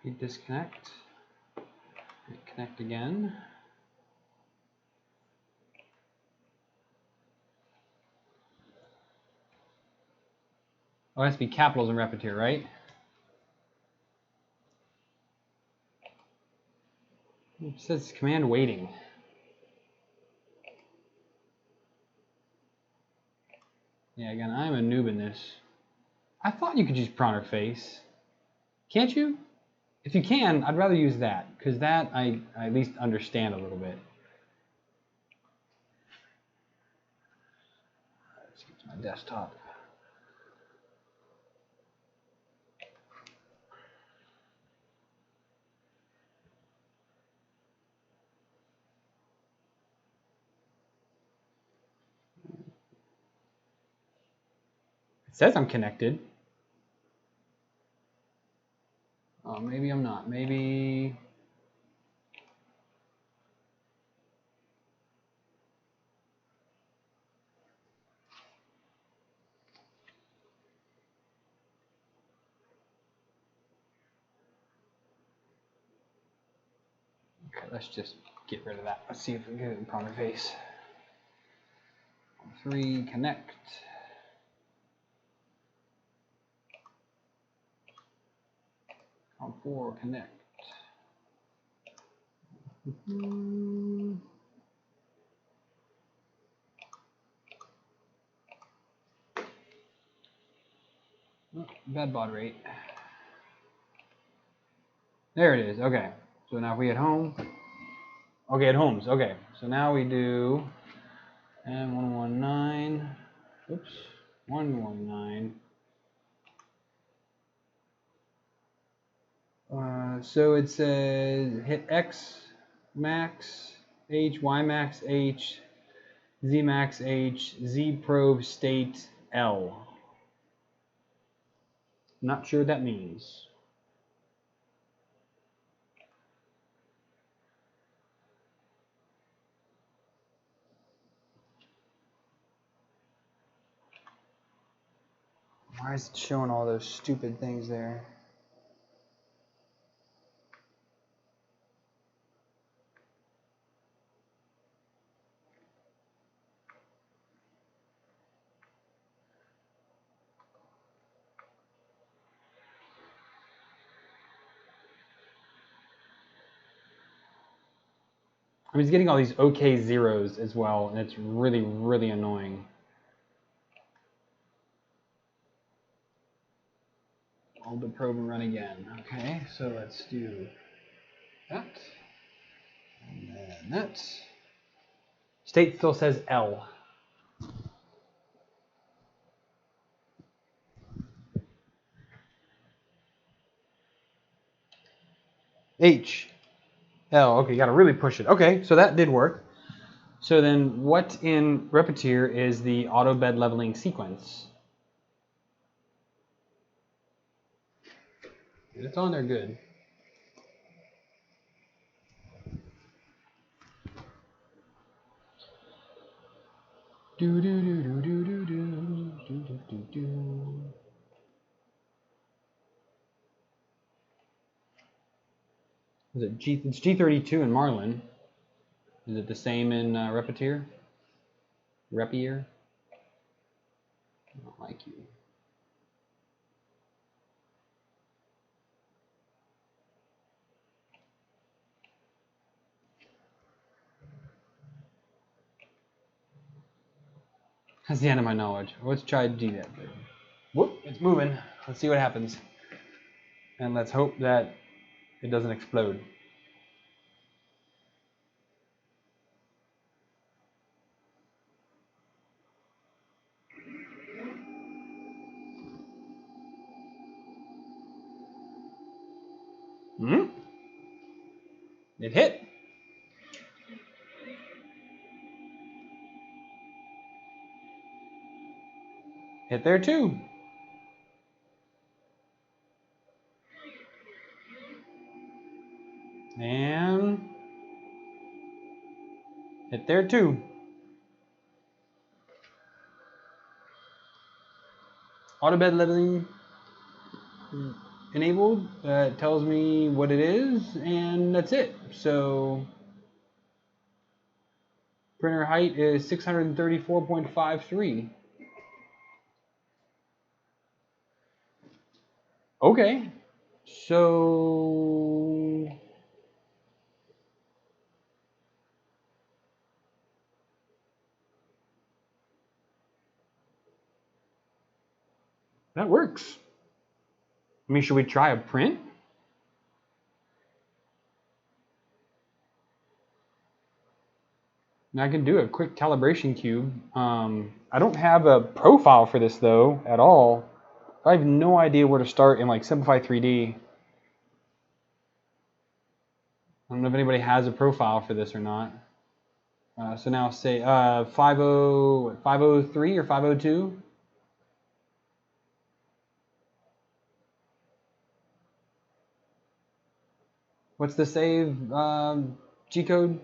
Hit disconnect. Hit connect again. Oh, it has to be capitals in Repetir, right? It says command waiting. Yeah, again, I'm a noob in this. I thought you could use printer face. Can't you? If you can, I'd rather use that, because that I at least understand a little bit. Let's get to my desktop. It says I'm connected. Oh, maybe I'm not. Maybe. Okay, let's just get rid of that. Let's see if we can get it in printer face. 3, connect. On 4, connect. Oh, bad baud rate. There it is. Okay. So now if we hit home. Okay, at homes. Okay. So now we do M119. Oops. 119. So it says hit X max H, Y max H, Z max H, Z probe state L. Not sure what that means. Why is it showing all those stupid things there? I mean, it's getting all these OK zeros as well, and it's really, really annoying. Hold the probe and run again. Okay, so let's do that. And then that. State still says L. H. L. Okay, you gotta really push it. Okay, so that did work. So then what in Repetier is the auto bed leveling sequence? It's on there good. Do do do do do do do do do do. Is it G? It's G32 in Marlin. Is it the same in Repetier? Repier? I don't like you. That's the end of my knowledge. Let's try to do that. Whoop, it's moving. Let's see what happens. And let's hope that it doesn't explode. It hit. Hit there too. And hit there too. Auto bed leveling enabled. It tells me what it is, and that's it. So printer height is 634.53. Okay. So That works. I mean, should we try a print? Now I can do a quick calibration cube. I don't have a profile for this though at all. I have no idea where to start in like Simplify 3D. I don't know if anybody has a profile for this or not. So now say 503 or 502. What's the save G code?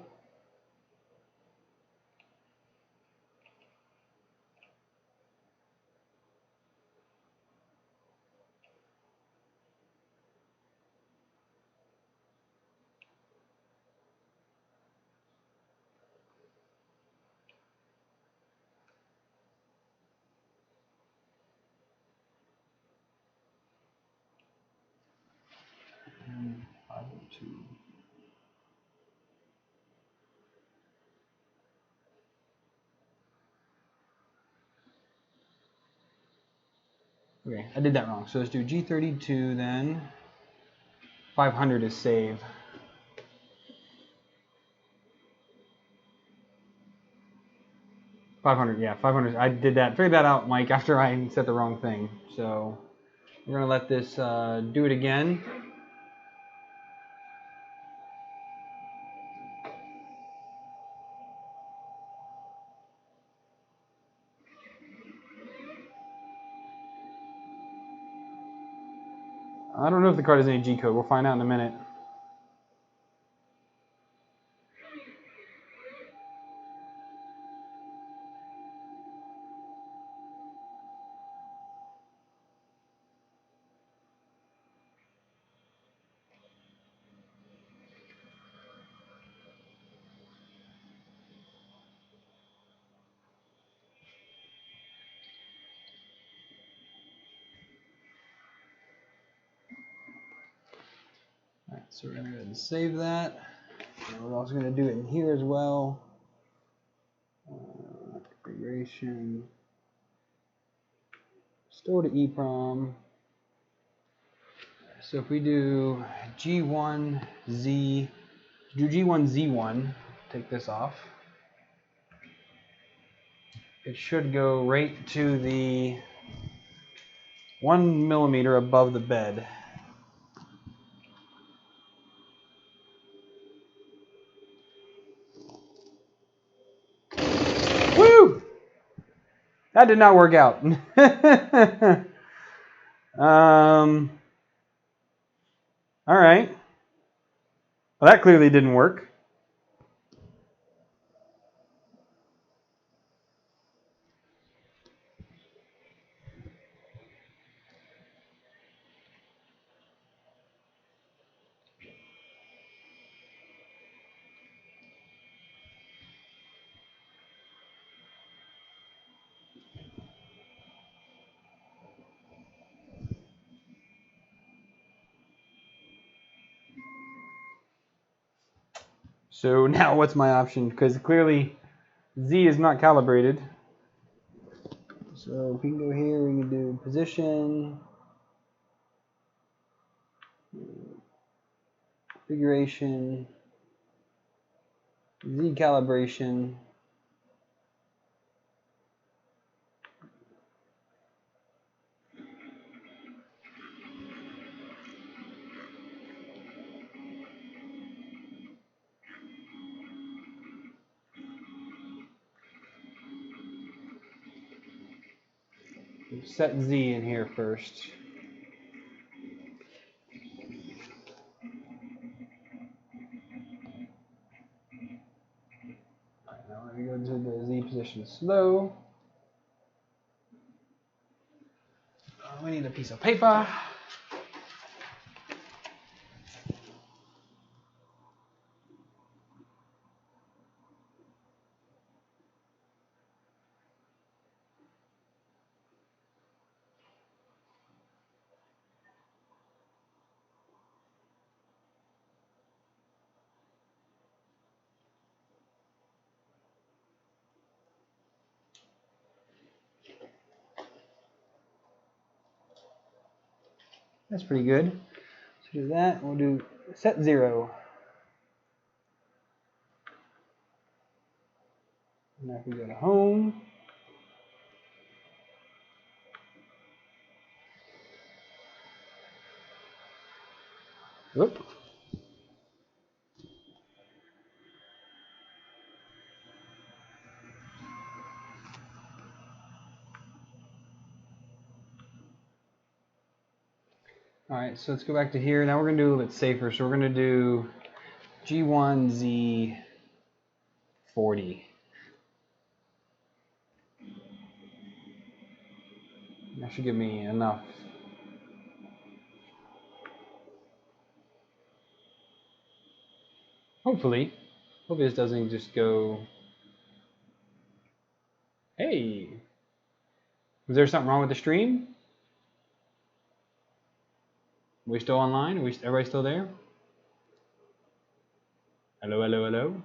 And 502. Okay, I did that wrong. So let's do G32 then. 500 is save. 500, yeah, 500. I did that, figured that out, Mike, after I said the wrong thing. So we're gonna let this do it again. I don't know if the card has any G code. We'll find out in a minute. All right, so we're gonna go ahead and save that. And we're also gonna do it in here as well. Configuration. Store to EEPROM. So if we do G1Z, do G1Z1, take this off. It should go right to the 1 millimeter above the bed. Woo! That did not work out. All right. Well, that clearly didn't work. So now what's my option? Because clearly Z is not calibrated. So if we can go here, we can do position, configuration, Z calibration. Set Z in here first. All right, now let me go to the Z position slow. We need a piece of paper. That's pretty good. So do that. We'll do set 0. And now if we go to home, whoop. All right, so let's go back to here. Now we're going to do a little bit safer. So we're going to do G1Z40. That should give me enough. Hopefully this doesn't just go. Hey, was there something wrong with the stream? Are we still online? Everybody still there? Hello, hello, hello.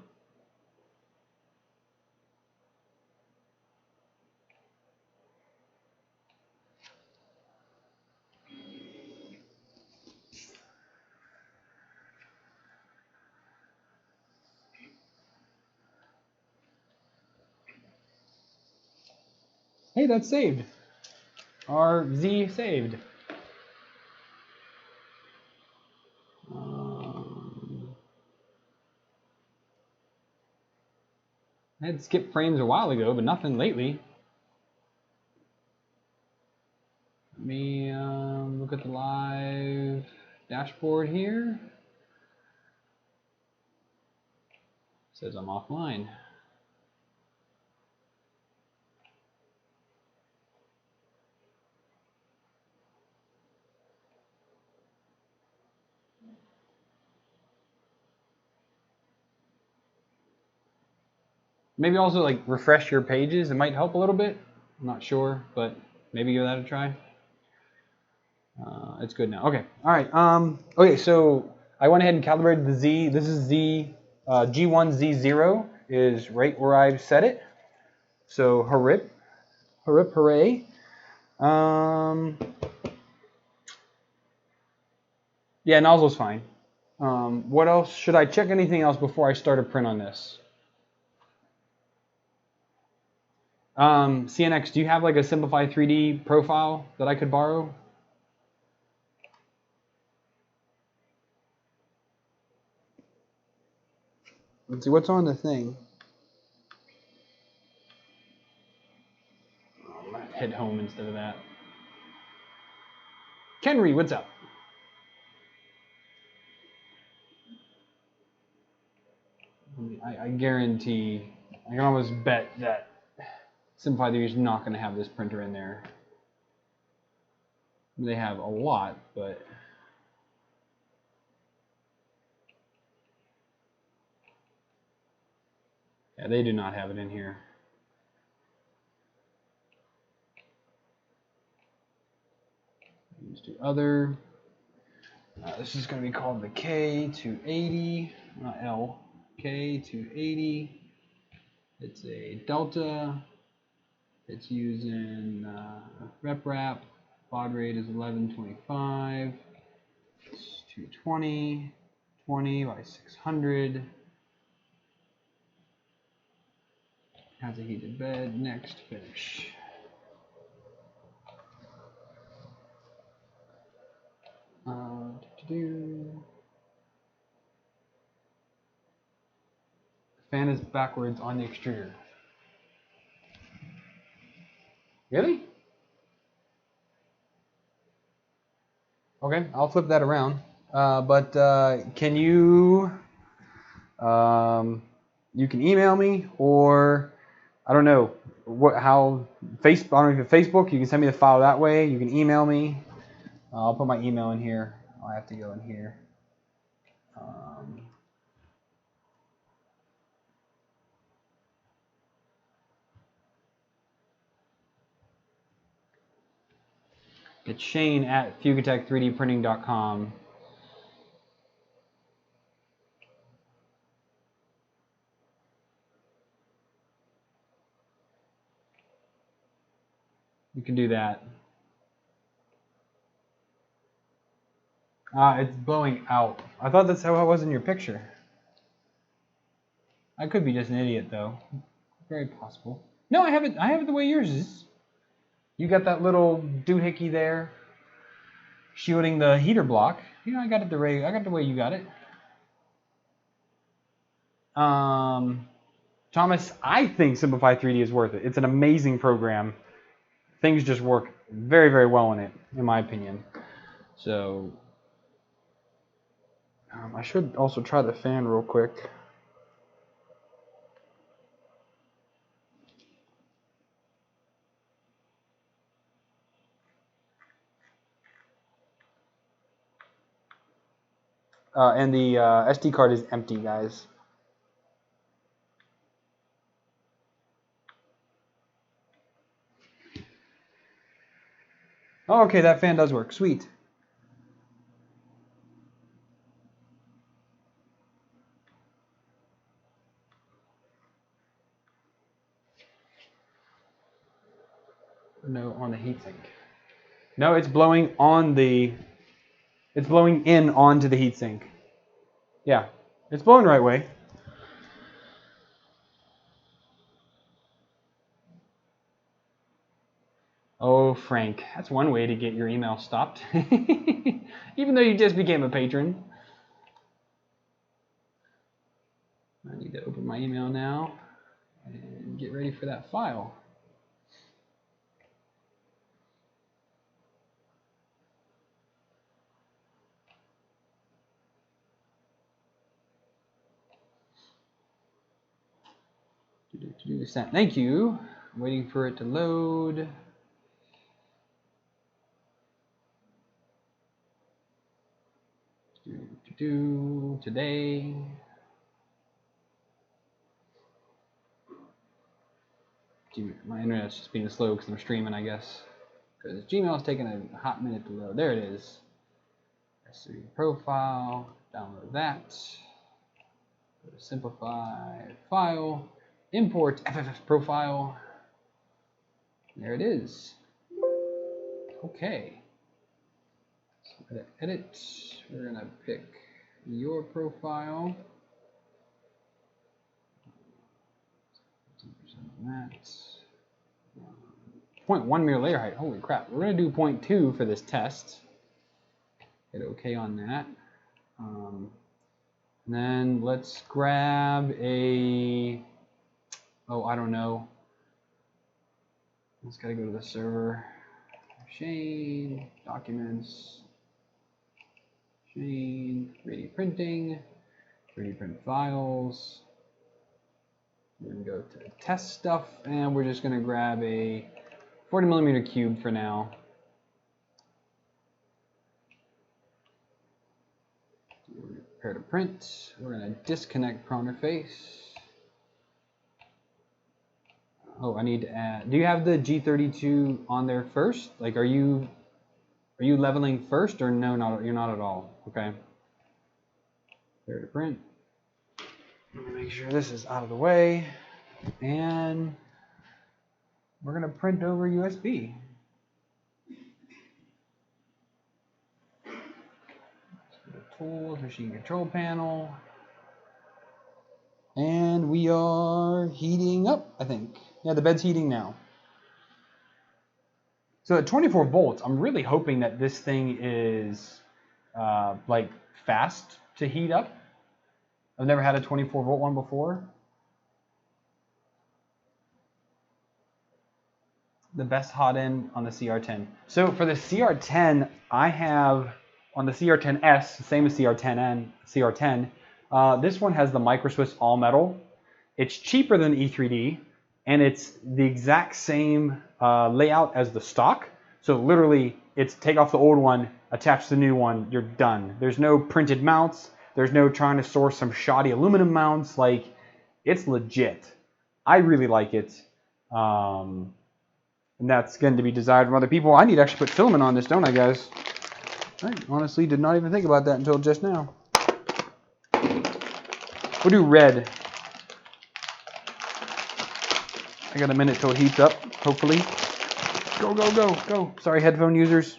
Hey, that's saved. Our Z saved. I had skipped frames a while ago, but nothing lately. Let me look at the live dashboard here. It says I'm offline. Maybe also like refresh your pages. It might help a little bit. I'm not sure, but maybe give that a try. It's good now. Okay. All right. Okay. So I went ahead and calibrated the Z. This is Z. G1Z0 is right where I've set it. So hurrip, hooray. Yeah, nozzle's fine. What else? Should I check anything else before I start a print on this? CNX, do you have like a Simplify 3D profile that I could borrow? Let's see, what's on the thing? Oh, I'm gonna hit home instead of that. Kenry, what's up? I guarantee, I can almost bet that Simplify 3D is not going to have this printer in there. They have a lot, but yeah, they do not have it in here. Let's do other. This is going to be called the K280, not L. K280. It's a Delta. It's using rep wrap. Baud rate is 1125. It's 220. 20 by 600. Has a heated bed. Next, finish. The fan is backwards on the extruder. Really? Okay, I'll flip that around. But can you? You can email me, or I don't know how Facebook. I don't know if Facebook. You can send me the file that way. You can email me. I'll put my email in here. I'll have to go in here. It's Shane at Fugatech3dprinting.com. You can do that. It's blowing out. I thought that's how it was in your picture. I could be just an idiot though. Very possible. No, I have it the way yours is. You got that little doohickey there, shielding the heater block. You know, I got the way you got it. Thomas, I think Simplify 3D is worth it. It's an amazing program. Things just work very, very well in it, in my opinion. So, I should also try the fan real quick. And the SD card is empty, guys. Oh, okay, that fan does work. Sweet. No, on the heatsink. No, it's blowing on the. It's blowing in onto the heatsink. Yeah, it's blowing the right way. Oh, Frank, that's one way to get your email stopped. Even though you just became a patron. I need to open my email now and get ready for that file. Thank you. I'm waiting for it to load. Today. My internet's just being slow because I'm streaming, I guess. Because Gmail is taking a hot minute to load. There it is. S3 profile. Download that. Go to simplify file. Import FFF profile. There it is. Okay. So edit. We're gonna pick your profile. 10% on that. 0.1 mirror layer height. Holy crap. We're gonna do 0.2 for this test. Hit OK on that. And then let's grab a. Oh, I don't know. Let's gotta go to the server. Shane, documents. Shane, 3D printing, 3D print files. We're gonna go to test stuff, and we're just gonna grab a 40mm cube for now. We're gonna prepare to print. We're gonna disconnect printer face. Oh, I need to add. Do you have the G32 on there first? Like, are you leveling first, or no? You're not at all. Okay. Prepare to print. Let me make sure this is out of the way, and we're gonna print over USB. Tools, machine control panel, and we are heating up, I think. Yeah, the bed's heating now. So at 24 volts, I'm really hoping that this thing is like fast to heat up. I've never had a 24 volt one before. The best hot end on the CR10. So for the CR10, I have on the CR10S, same as CR10, this one has the Micro Swiss all metal. It's cheaper than E3D, and it's the exact same layout as the stock. So literally, it's take off the old one, attach the new one, you're done. There's no printed mounts. There's no trying to source some shoddy aluminum mounts. Like, it's legit. I really like it. And that's going to be desired from other people. I need to actually put filament on this, don't I, guys? I honestly did not even think about that until just now. We'll do red. I got a minute till it heats up, hopefully. Go, go, go, go. Sorry, headphone users.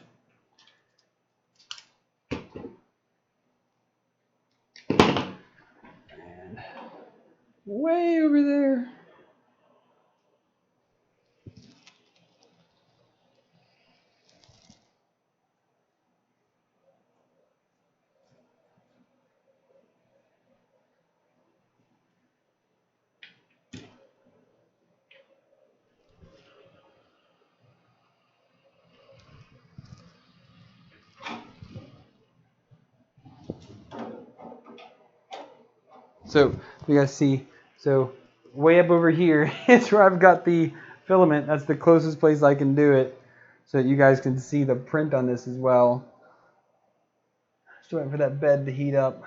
Way over there. So you guys see, so way up over here is where I've got the filament. That's the closest place I can do it, so that you guys can see the print on this as well. Just waiting for that bed to heat up.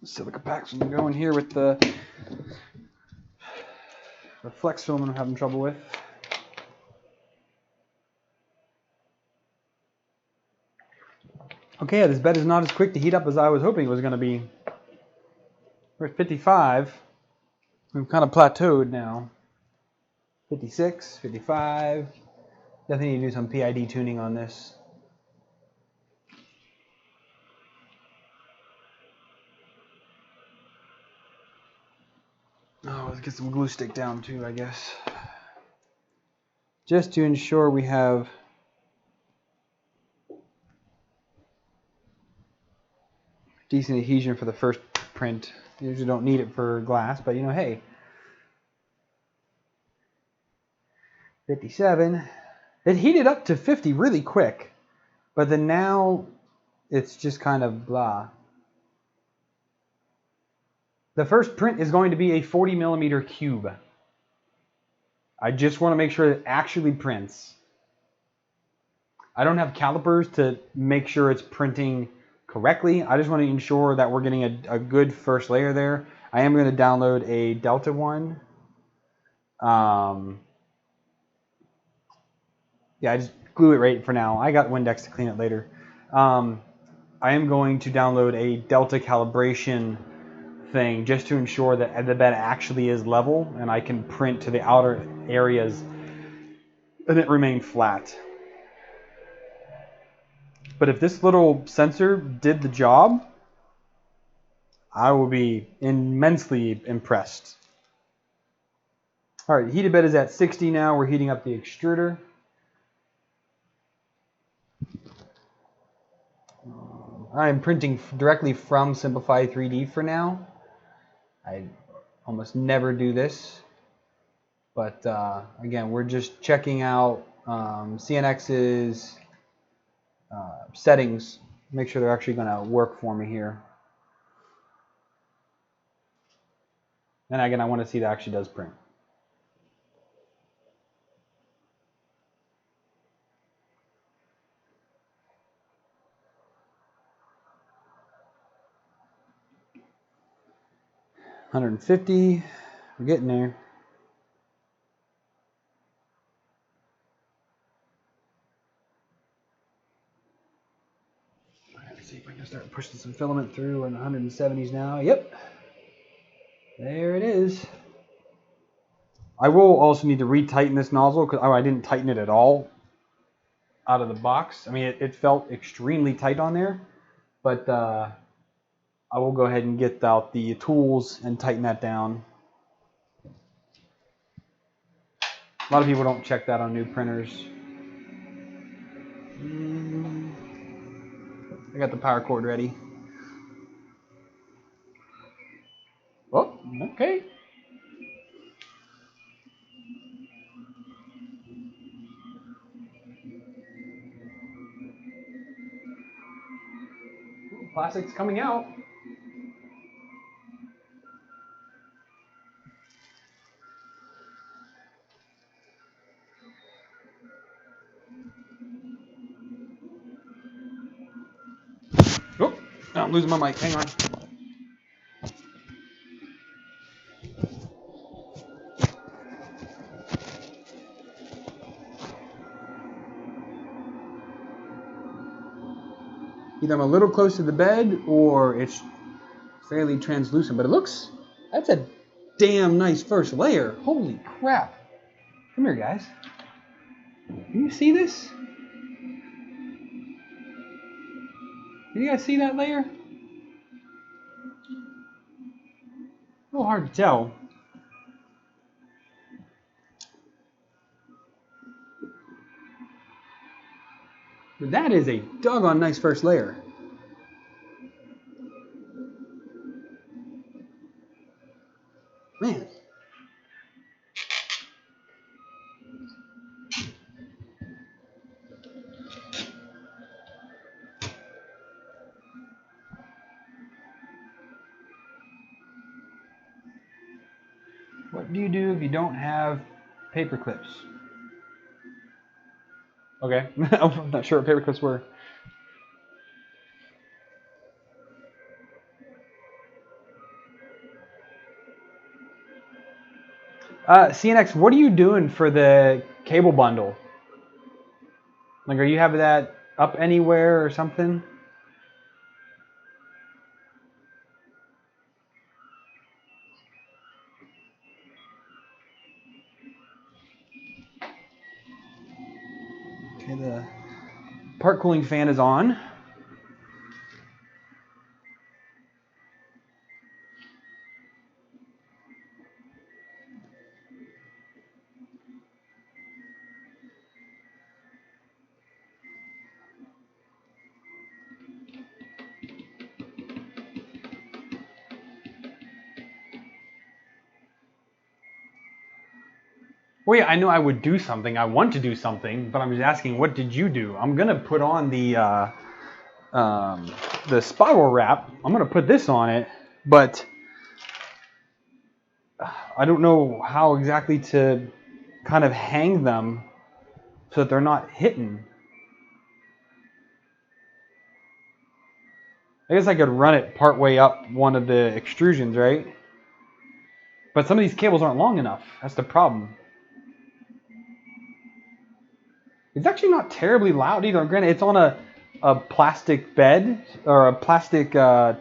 Silica packs will go in here with the flex film I'm having trouble with. Okay, this bed is not as quick to heat up as I was hoping it was going to be. We're at 55. We've kind of plateaued now. 56, 55. Definitely need to do some PID tuning on this. Oh, let's get some glue stick down too, I guess. Just to ensure we have decent adhesion for the first print. You usually don't need it for glass, but you know, hey. 57. It heated up to 50 really quick, but then now it's just kind of blah. The first print is going to be a 40 millimeter cube. I just want to make sure it actually prints. I don't have calipers to make sure it's printing correctly. I just want to ensure that we're getting a good first layer there. I am going to download a Delta one. Yeah, I just glue it right for now. I got Windex to clean it later. I am going to download a Delta calibration thing just to ensure that the bed actually is level and I can print to the outer areas and it remain flat. But if this little sensor did the job, I will be immensely impressed. All right, heated bed is at 60 now. We're heating up the extruder. I'm printing directly from Simplify 3D for now. I almost never do this. But again, we're just checking out CNX's settings. Make sure they're actually going to work for me here. And again, I want to see that it actually does print. $150. We're getting there. Let's see if I can start pushing some filament through. We're in the 170s now. Yep. There it is. I will also need to retighten this nozzle because I didn't tighten it at all out of the box. I mean, it felt extremely tight on there, but I will go ahead and get out the tools and tighten that down. A lot of people don't check that on new printers. I got the power cord ready. Oh, okay. Plastic's coming out. Oh, I'm losing my mic. Hang on. Either I'm a little close to the bed or it's fairly translucent, but that's a damn nice first layer. Holy crap. Come here, guys. Can you see this? You guys see that layer? A little hard to tell. But that is a doggone nice first layer. Man. What do you do if you don't have paper clips? Okay, I'm not sure what paper clips were. CNX, what are you doing for the cable bundle? Like, are you having that up anywhere or something? Okay, the part cooling fan is on. Well, yeah, I know I would do something. I want to do something, but I'm just asking, what did you do? I'm gonna put on the spiral wrap. I'm gonna put this on it, but I don't know how exactly to kind of hang them so that they're not hitting. I guess I could run it part way up one of the extrusions, right? But some of these cables aren't long enough. That's the problem. It's actually not terribly loud either. Granted, it's on a plastic bed or a plastic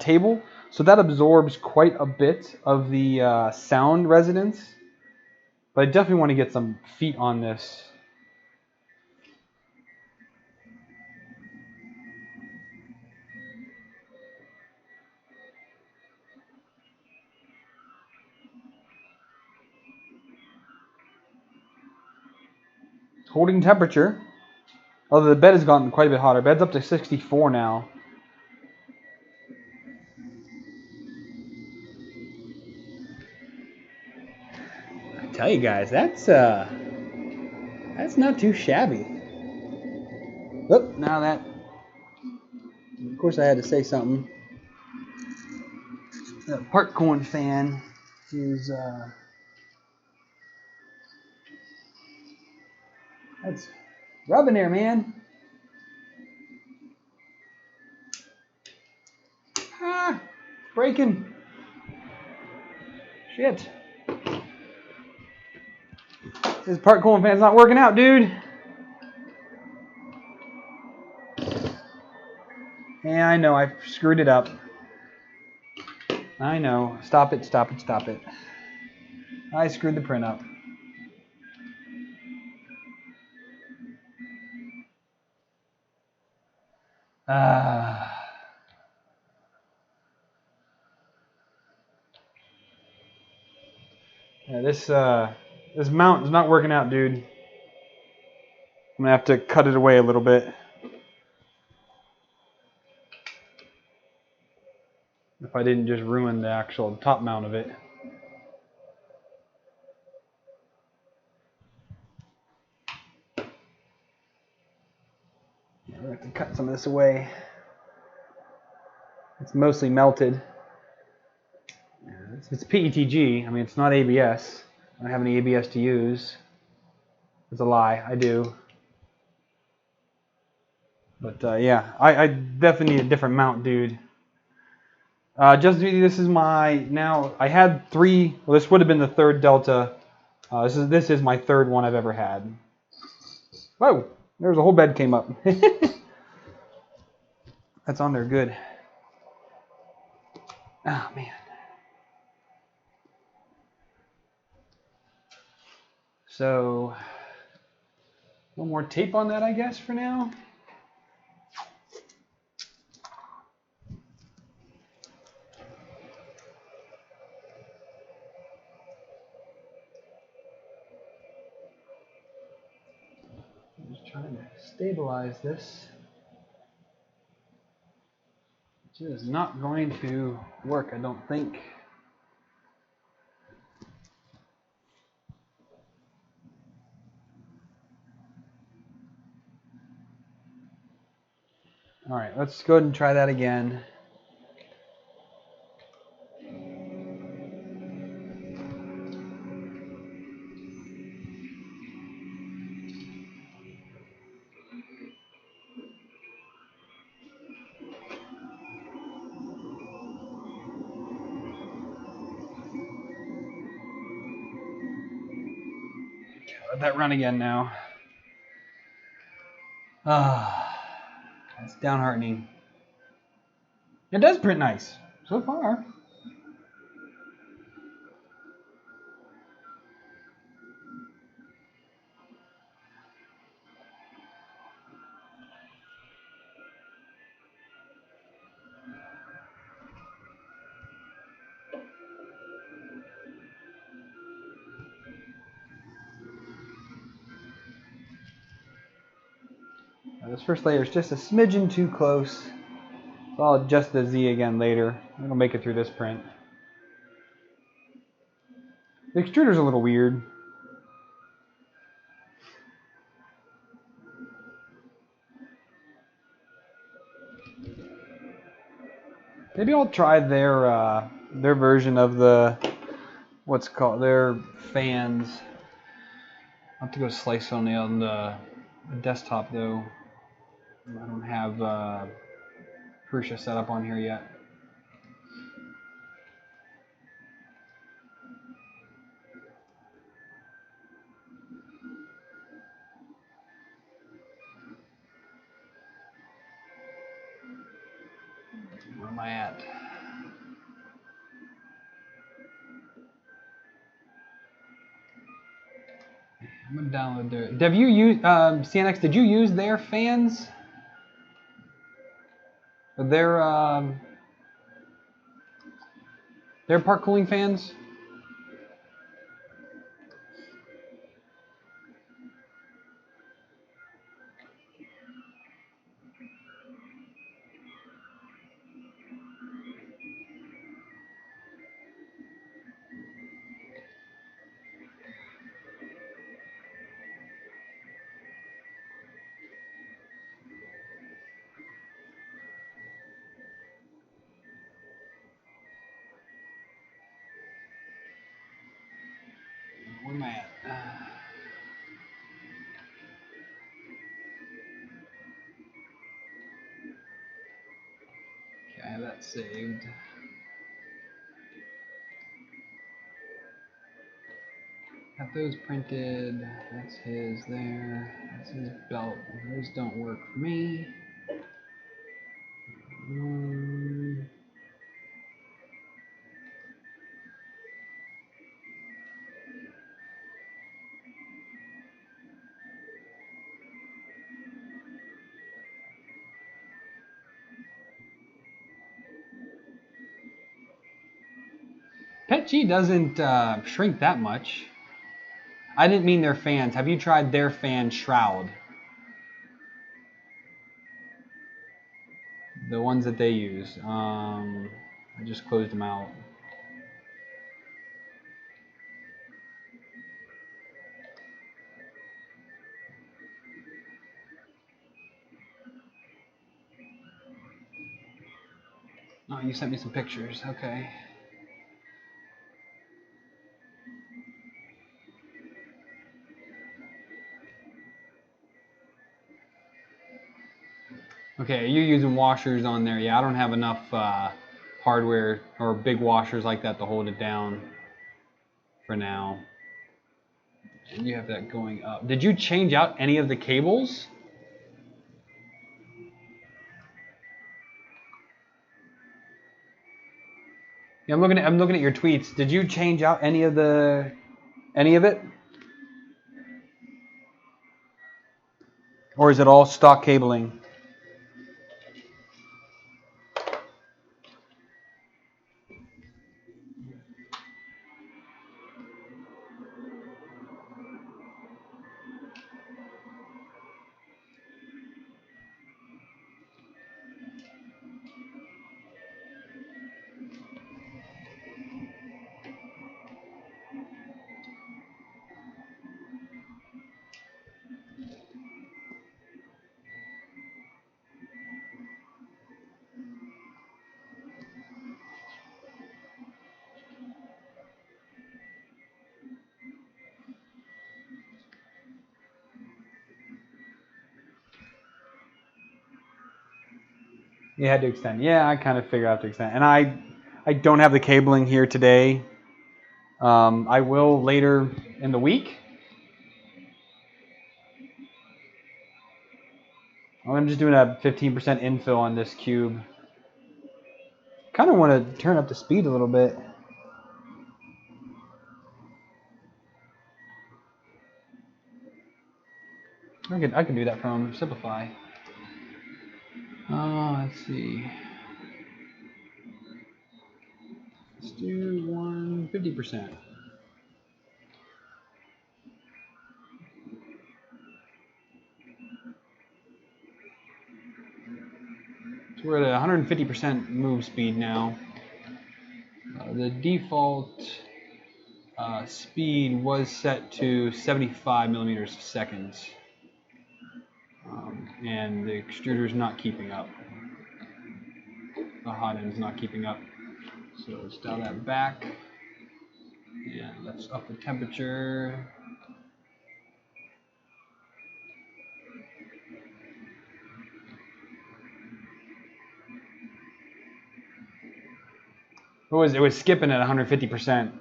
table, so that absorbs quite a bit of the sound resonance. But I definitely want to get some feet on this. Holding temperature. Although the bed has gotten quite a bit hotter. Bed's up to 64 now. I tell you guys, that's not too shabby. Oop, now that, of course I had to say something. The part cooling fan is that's rubbing there, man. Ah, breaking. Shit. This part cooling fan's not working out, dude. Yeah, I know. I screwed it up. I know. Stop it, stop it, stop it. I screwed the print up. Yeah, this mount is not working out, dude. I'm gonna have to cut it away a little bit. If I didn't just ruin the actual top mount of it. Yeah, we're gonna have to cut some of this away. It's mostly melted. It's PETG. I mean, it's not ABS. I don't have any ABS to use. It's a lie. I do. But yeah, I definitely need a different mount, dude. This is my, now, I had 3, well, this would have been the 3rd Delta. This is my 3rd one I've ever had. Whoa, there's a whole bed came up. That's on there good. Oh, man. So, one more tape on that, I guess, for now. Trying to stabilize this. It is not going to work, I don't think. All right, let's go ahead and try that again. Let that run again now. It's downheartening. It does print nice so far. This first layer is just a smidgen too close. So I'll adjust the Z again later. It'll make it through this print. The extruder's a little weird. Maybe I'll try their version of the what's called their fans. I'll have to go slice on the desktop though. I don't have Prusa set up on here yet. Where am I at? I'm gonna download their. Have you used CNX? Did you use their fans? Their part cooling fans? Where am I at? Okay, I have that saved. Got those printed. That's his there. That's his belt. Those don't work for me. PETG doesn't shrink that much. I didn't mean their fans. Have you tried their fan shroud? The ones that they use. I just closed them out. Oh, you sent me some pictures. Okay. Okay, you're using washers on there. Yeah, I don't have enough hardware or big washers like that to hold it down for now. And you have that going up. Did you change out any of the cables? Yeah, I'm looking at your tweets. Did you change out any of it? Or is it all stock cabling? You had to extend. Yeah, I kind of figured out to extend. And I don't have the cabling here today. I will later in the week. I'm just doing a 15% infill on this cube. Kind of want to turn up the speed a little bit. I could do that from Simplify. Let's see. Let's do 150%. So we're at 150% move speed now. The default speed was set to 75 millimeters a second. And the extruder's not keeping up. The hot end's not keeping up. So let's dial that back. And let's up the temperature. It was skipping at 150%.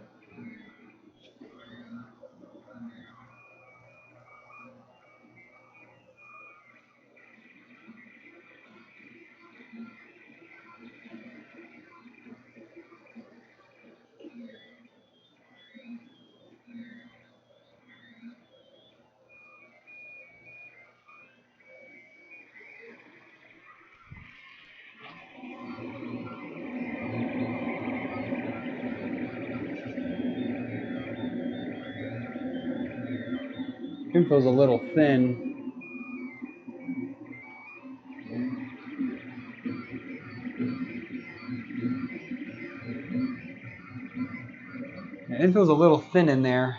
Info's a little thin. Info's a little thin in there.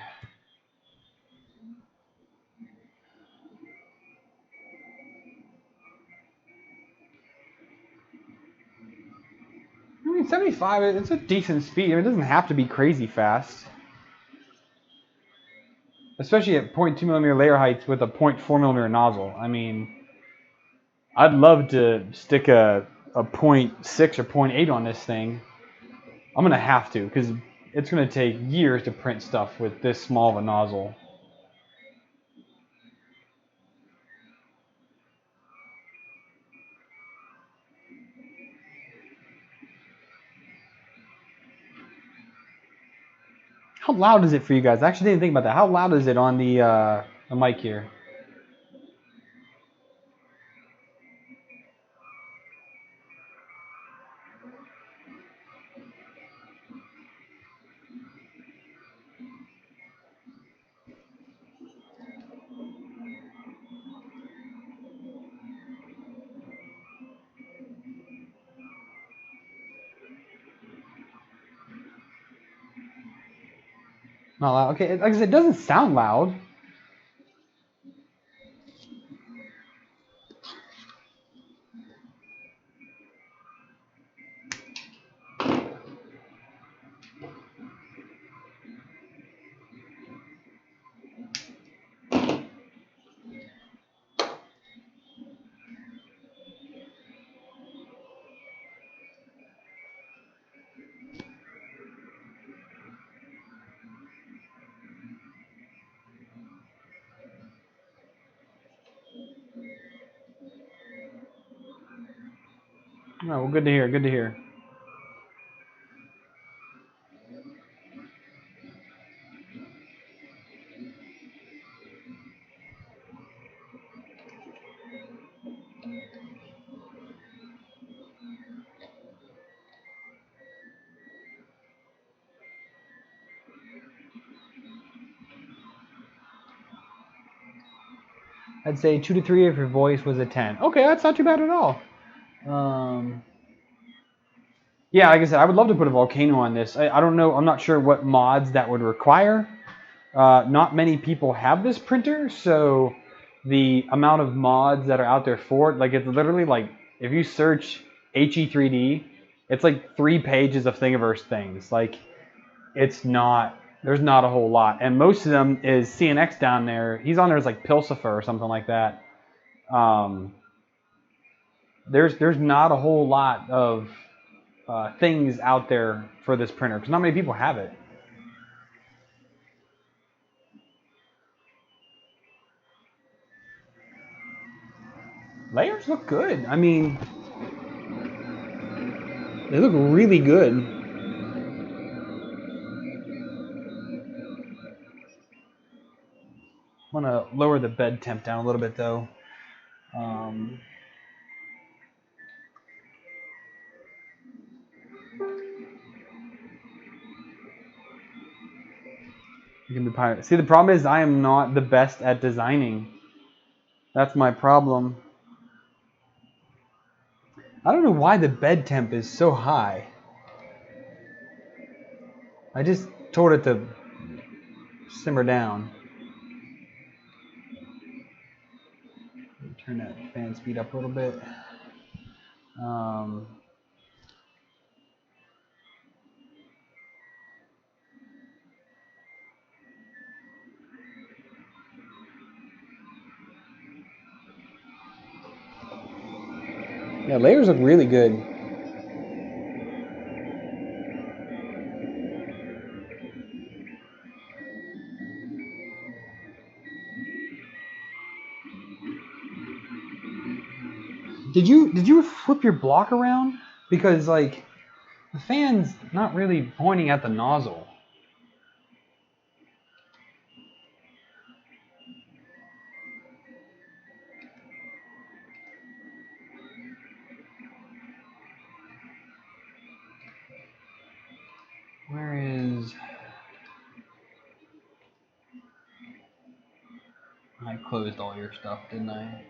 I mean, 75, it's a decent speed. I mean, it doesn't have to be crazy fast. Especially at 0.2 millimeter layer heights with a 0.4 millimeter nozzle. I mean, I'd love to stick a 0.6 or 0.8 on this thing. I'm going to have to, because it's going to take years to print stuff with this small of a nozzle. How loud is it for you guys? I actually didn't think about that. How loud is it on the mic here? Not loud. Okay, like I said, it doesn't sound loud. Oh, well, good to hear, good to hear. I'd say 2 to 3 if your voice was a 10. Okay, that's not too bad at all. Yeah, like I said, I would love to put a volcano on this. I don't know, I'm not sure what mods that would require. Not many people have this printer, so the amount of mods that are out there for it, like it's literally like, if you search HE3D, it's like 3 pages of Thingiverse things. Like, it's not, there's not a whole lot. And most of them is CNX down there. He's on there as like Pilsifer or something like that. there's not a whole lot of things out there for this printer because not many people have it. Layers look good. I mean, they look really good. I'm gonna lower the bed temp down a little bit though. You can be pirate. See, the problem is I am not the best at designing. That's my problem. I don't know why the bed temp is so high. I just told it to simmer down. Turn that fan speed up a little bit. Yeah, layers look really good. Did you flip your block around? Because like the fan's not really pointing at the nozzle. Where is... I closed all your stuff, didn't I?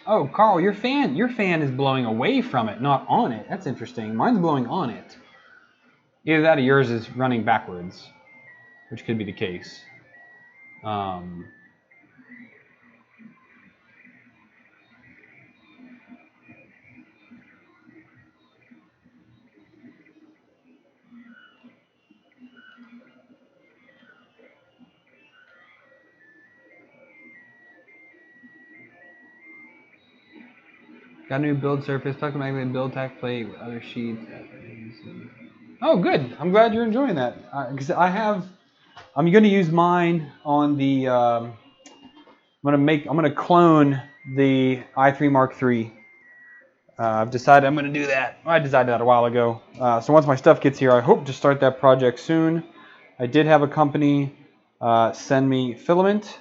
Oh, Carl, your fan is blowing away from it, not on it. That's interesting. Mine's blowing on it. Either that or yours is running backwards, which could be the case. Got a new build surface, tucked magnet build tack plate with other sheets. Oh, good. I'm glad you're enjoying that. Because I'm going to use mine on the. I'm going to clone the i3 Mark III. I've decided I'm going to do that. I decided that a while ago. So once my stuff gets here, I hope to start that project soon. I did have a company send me filament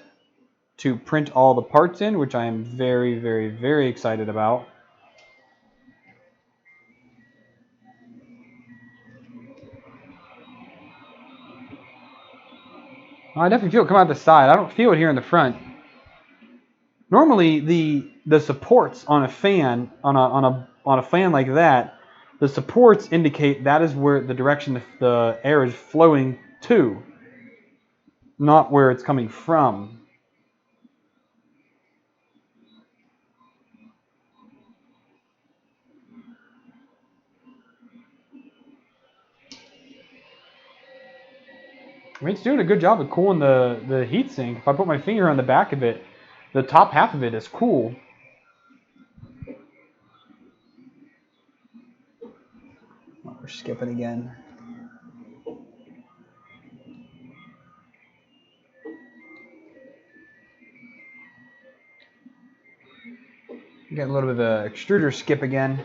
to print all the parts in, which I am very, very, very excited about. I definitely feel it come out the side. I don't feel it here in the front. Normally, the supports on a fan on a fan like that, the supports indicate that is where the direction the air is flowing to, not where it's coming from. I mean, it's doing a good job of cooling the heatsink. If I put my finger on the back of it, the top half of it is cool. Oh, we're skipping again. We got a little bit of an extruder skip again.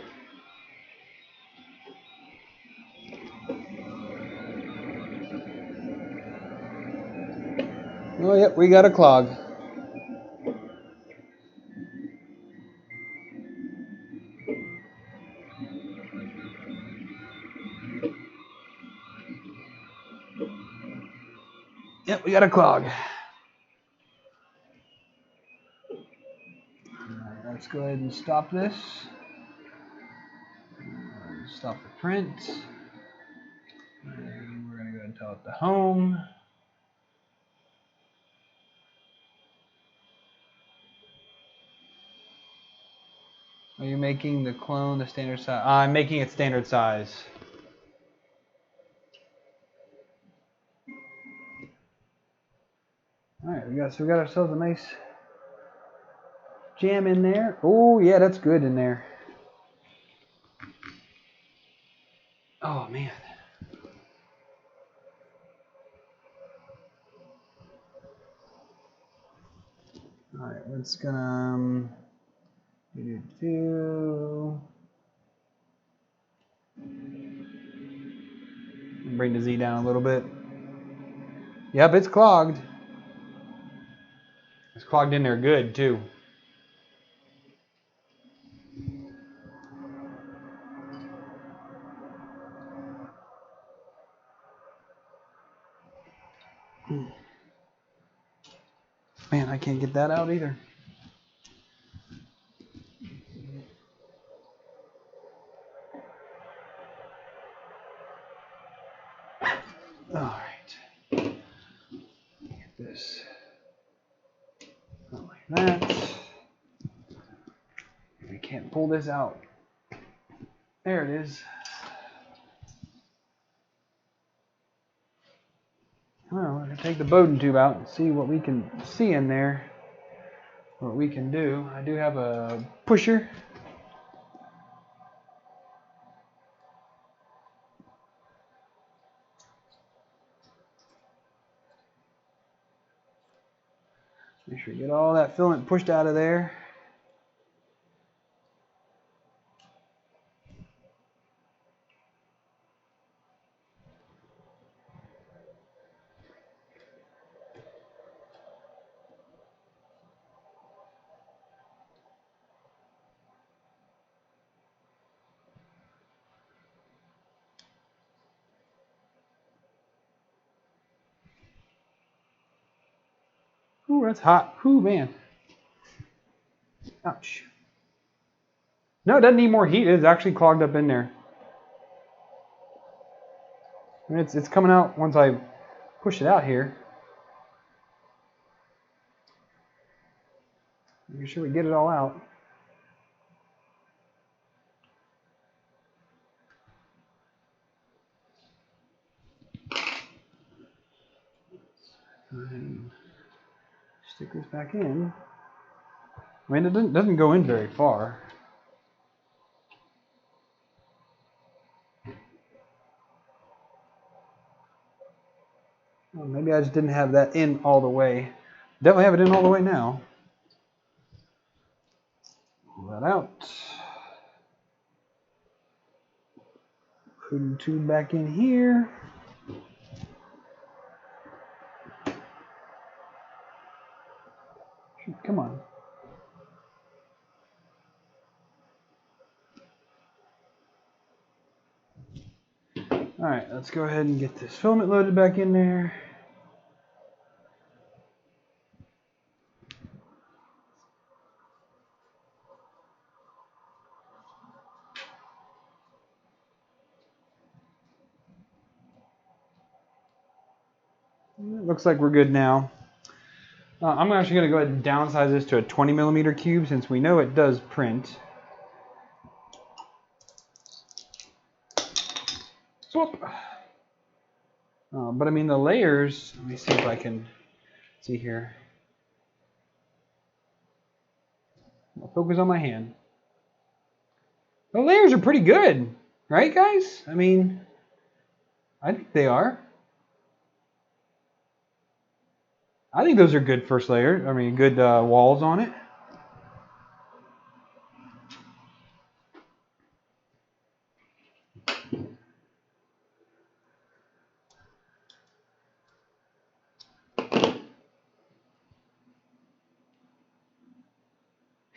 Oh, yep, we got a clog. Yep, we got a clog. Alright, let's go ahead and stop this. Stop the print. And we're going to go and tell it to home. Are you making the clone the standard size? I'm making it standard size. All right, we got ourselves a nice jam in there. Oh yeah, that's good in there. Oh man. All right, let's gonna bring the Z down a little bit. Yep, it's clogged. It's clogged in there good too. Man, I can't get that out either. All right. Get this. Not like that. We can't pull this out. There it is. Well, we're going to take the Bowden tube out and see what we can see in there. What we can do. I do have a pusher. Make sure you get all that filament pushed out of there. Ooh, that's hot. Ooh, man. Ouch. No, it doesn't need more heat. It's actually clogged up in there. And it's coming out once I push it out here. Make sure we get it all out. And stick this back in. I mean, it doesn't go in very far. Well, maybe I just didn't have that in all the way. Definitely have it in all the way now. Pull that out. Put the tube back in here. Shoot, come on. All right, let's go ahead and get this filament loaded back in there. It looks like we're good now. I'm actually going to go ahead and downsize this to a 20 millimeter cube since we know it does print. Whoop. But I mean the layers, let me see if I can see here. I'll focus on my hand. The layers are pretty good, right guys? I mean, I think they are. I think those are good first layer. I mean, good walls on it.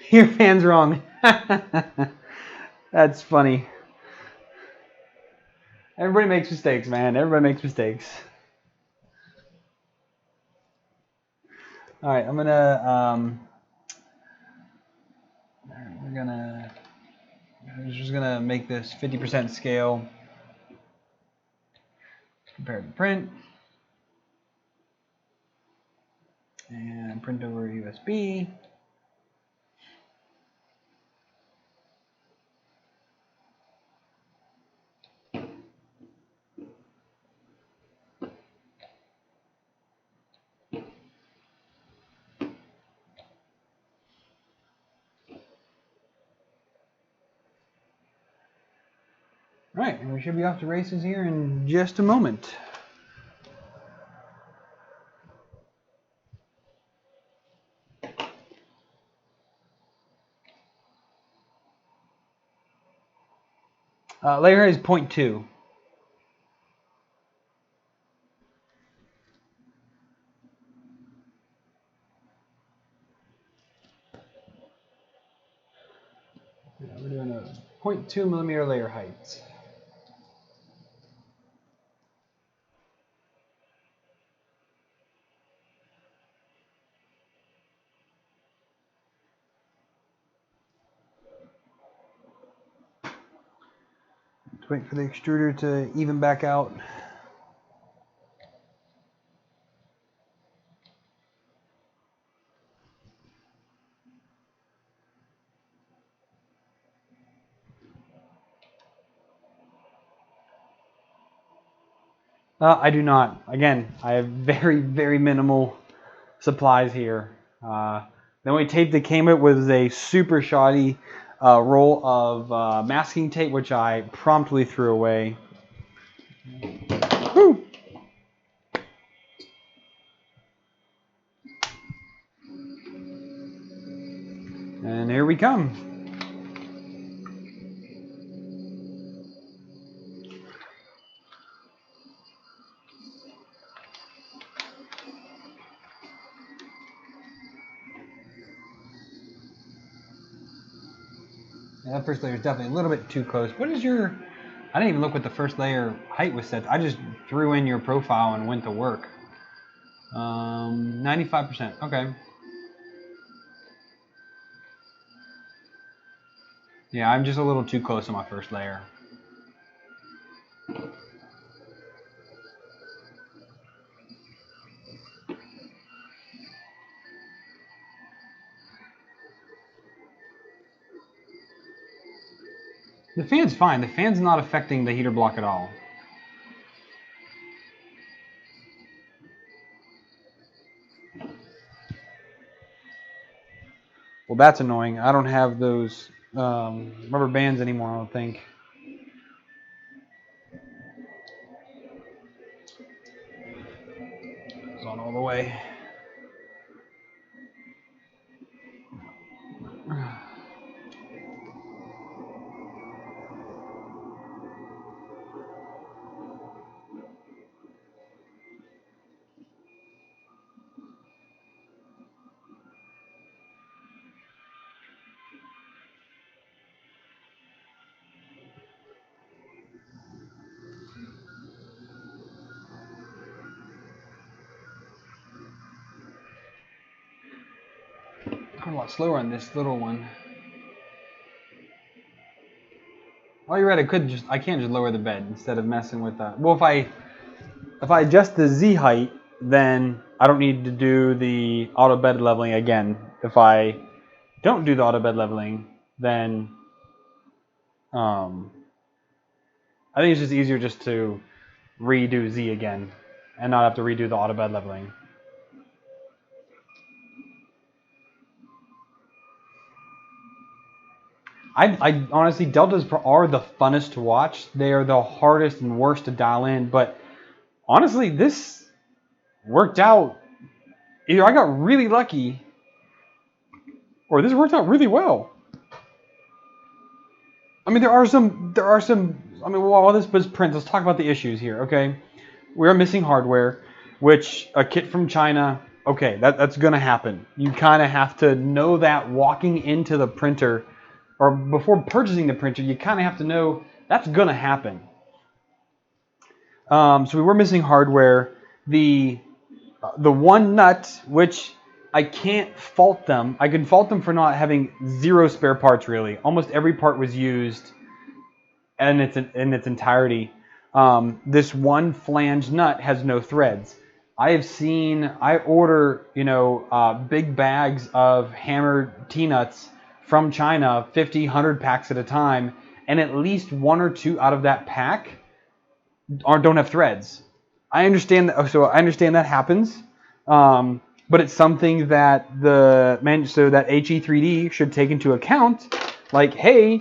Your fan's wrong. That's funny. Everybody makes mistakes, man. Everybody makes mistakes. All right, I'm gonna we're just gonna make this 50% scale. Compare to print and print over USB. All right, and we should be off to races here in just a moment. Layer height is 0.2. Yeah, we're doing a 0.2 millimeter layer height. Let's wait for the extruder to even back out. I do not. Again, I have very, very minimal supplies here. The only tape that came out was a super shoddy roll of masking tape, which I promptly threw away. Woo! And here we come. Yeah, that first layer is definitely a little bit too close. What is your... I didn't even look what the first layer height was set. I just threw in your profile and went to work. 95%. Okay. Yeah, I'm just a little too close on my first layer. The fan's fine. The fan's not affecting the heater block at all. Well, that's annoying. I don't have those rubber bands anymore, I don't think. It's on all the way. I'm a lot slower on this little one. Oh, you're right. I can't just lower the bed instead of messing with that. Well, if I adjust the Z height, then I don't need to do the auto bed leveling again. If I don't do the auto bed leveling, then I think it's just easier just to redo Z again and not have to redo the auto bed leveling. I honestly, deltas are the funnest to watch. They are the hardest and worst to dial in, but honestly, this worked out. Either I got really lucky, or this worked out really well. I mean, there are some. I mean, while this was print, let's talk about the issues here. Okay, we're missing hardware, which a kit from China. Okay, that's gonna happen. You kind of have to know that walking into the printer, or before purchasing the printer, you kind of have to know that's gonna happen. So we were missing hardware. The one nut, which I can't fault them. I can fault them for not having zero spare parts, really. Almost every part was used in its entirety. This one flange nut has no threads. I order, big bags of hammered T-nuts from China, 50, 100 packs at a time, and at least one or two out of that pack don't have threads. I understand that happens. But it's something that that HE3D should take into account. Like, hey,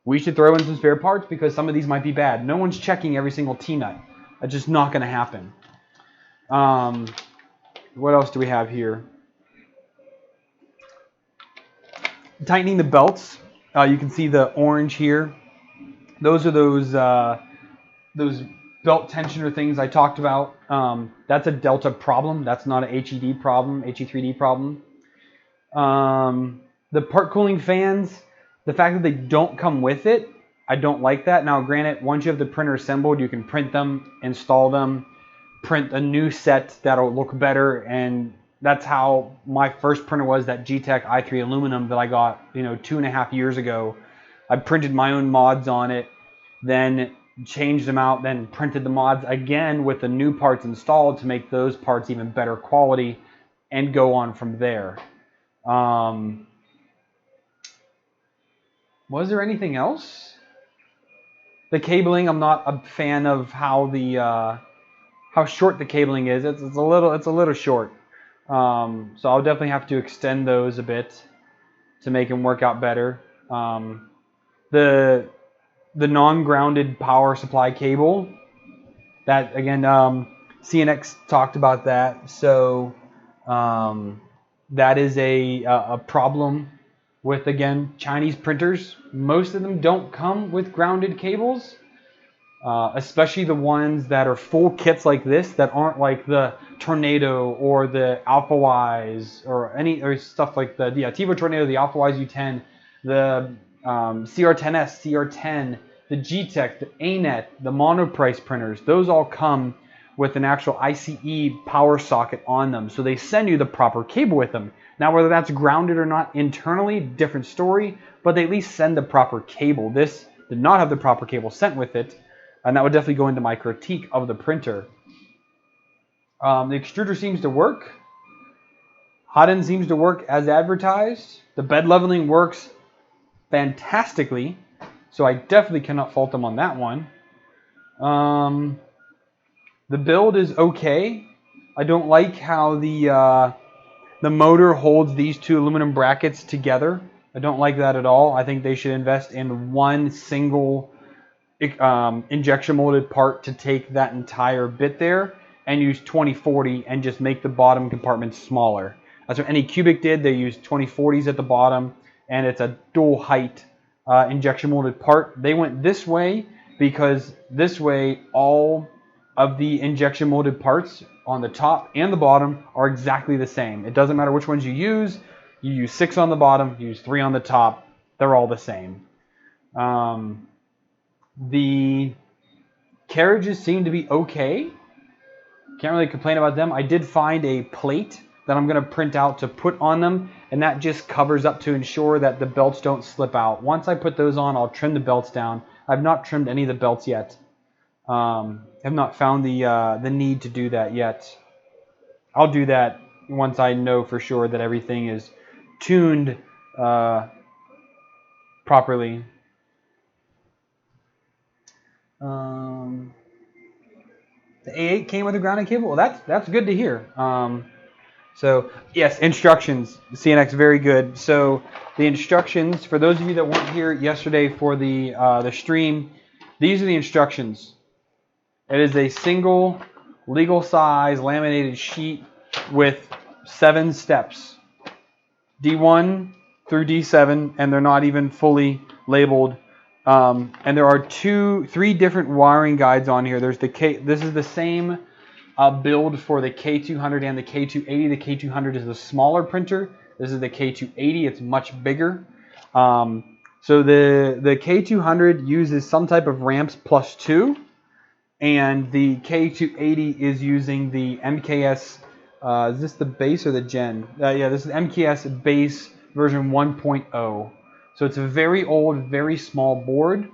we should throw in some spare parts because some of these might be bad. No one's checking every single T-nut. That's just not going to happen. What else do we have here? Tightening the belts. You can see the orange here. Those are those belt tensioner things I talked about. That's a Delta problem. That's not an HED problem, HE3D problem. The part cooling fans, the fact that they don't come with it, I don't like that. Now, granted, once you have the printer assembled, you can print them, install them, print a new set that'll look better, and that's how my first printer was, that G-Tech i3 aluminum that I got, 2.5 years ago. I printed my own mods on it, then changed them out, then printed the mods again with the new parts installed to make those parts even better quality and go on from there. Was there anything else? The cabling, I'm not a fan of how short the cabling is. It's a little short. So I'll definitely have to extend those a bit to make them work out better. The non-grounded power supply cable, that again, CNX talked about that. So that is a problem with, again, Chinese printers. Most of them don't come with grounded cables, especially the ones that are full kits like this that aren't like the Tornado or the AlphaWise or stuff like the TiVo Tornado, the AlphaWise U10, the CR10S, CR10, the G-Tech, the ANET, the Monoprice printers. Those all come with an actual ICE power socket on them. So they send you the proper cable with them. Now, whether that's grounded or not internally, different story, but they at least send the proper cable. This did not have the proper cable sent with it, and that would definitely go into my critique of the printer. The extruder seems to work. Hot end seems to work as advertised. The bed leveling works fantastically, so I definitely cannot fault them on that one. The build is okay. I don't like how the motor holds these two aluminum brackets together. I don't like that at all. I think they should invest in one single injection molded part to take that entire bit there and use 2040 and just make the bottom compartment smaller. That's what Anycubic did. They used 2040s at the bottom, and it's a dual height injection molded part. They went this way because this way all of the injection molded parts on the top and the bottom are exactly the same. It doesn't matter which ones you use. You use 6 on the bottom, you use 3 on the top. They're all the same. The carriages seem to be okay. Can't really complain about them. I did find a plate that I'm going to print out to put on them, and that just covers up to ensure that the belts don't slip out. Once I put those on, I'll trim the belts down. I've not trimmed any of the belts yet. Have not found the need to do that yet. I'll do that once I know for sure that everything is tuned properly. The A8 came with a grounded cable. Well, that's good to hear. So yes, instructions. CNX very good. So the instructions, for those of you that weren't here yesterday for the stream, these are the instructions. It is a single legal size laminated sheet with 7 steps, D1 through D7, and they're not even fully labeled. And there are 3 different wiring guides on here. There's this is the same build for the K200 and the K280. The K200 is the smaller printer. This is the K280. It's much bigger. So the K200 uses some type of ramps plus 2, and the K280 is using the MKS. Is this the base or the Gen? Yeah, this is MKS base version 1.0. So it's a very old, very small board.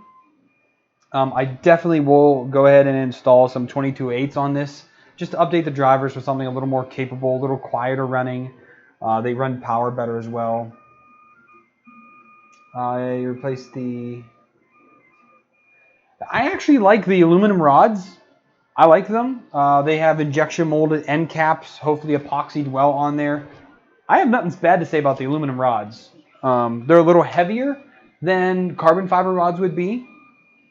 I definitely will go ahead and install some 22.8s on this, just to update the drivers for something a little more capable, a little quieter running. They run power better as well. I replaced I actually like the aluminum rods. I like them. They have injection molded end caps, hopefully epoxied well on there. I have nothing bad to say about the aluminum rods. They're a little heavier than carbon fiber rods would be.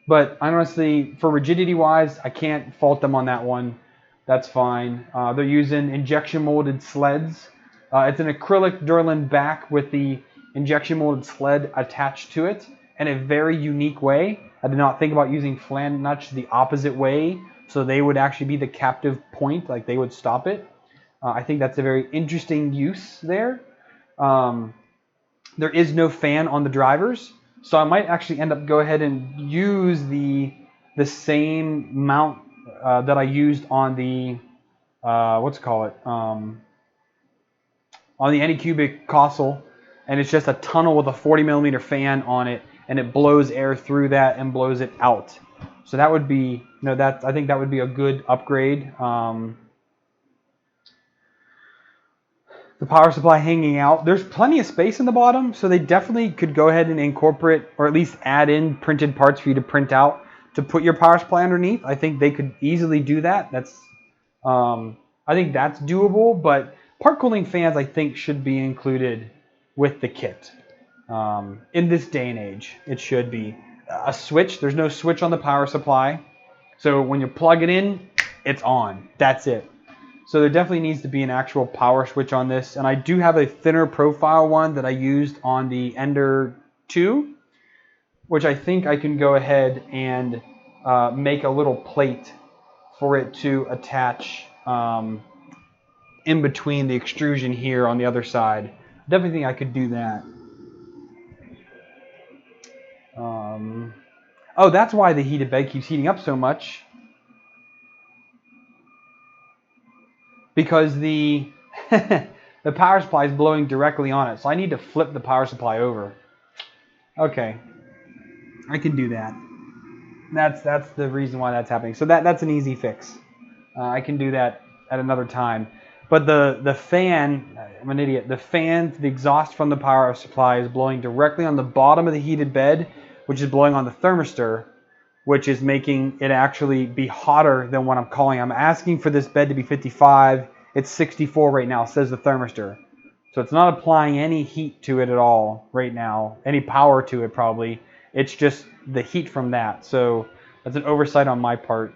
But honestly, for rigidity wise, I can't fault them on that one. That's fine. They're using injection molded sleds. It's an acrylic Durlin back with the injection molded sled attached to it in a very unique way. I did not think about using flan nuts the opposite way, so they would actually be the captive point, like they would stop it. I think that's a very interesting use there. There is no fan on the drivers, so I might actually end up go ahead and use the same mount that I used on the on the Anycubic console, and it's just a tunnel with a 40mm fan on it, and it blows air through that and blows it out. So that would be, I think that would be a good upgrade. The power supply hanging out. There's plenty of space in the bottom, so they definitely could go ahead and incorporate or at least add in printed parts for you to print out to put your power supply underneath. I think they could easily do that. I think that's doable, but part cooling fans I think should be included with the kit. In this day and age, it should be. A switch, there's no switch on the power supply, so when you plug it in, it's on. That's it. So there definitely needs to be an actual power switch on this, and I do have a thinner profile one that I used on the Ender 2, which I think I can go ahead and make a little plate for it to attach in between the extrusion here on the other side. Definitely think I could do that. Oh, that's why the heated bed keeps heating up so much. Because the the power supply is blowing directly on it. So I need to flip the power supply over. Okay. I can do that. That's the reason why that's happening. So that's an easy fix. I can do that at another time. But the fan, I'm an idiot. The fan, the exhaust from the power supply is blowing directly on the bottom of the heated bed, which is blowing on the thermistor, which is making it actually be hotter than what I'm calling. I'm asking for this bed to be 55. It's 64 right now, says the thermistor. So it's not applying any heat to it at all right now, any power to it probably. It's just the heat from that. So that's an oversight on my part.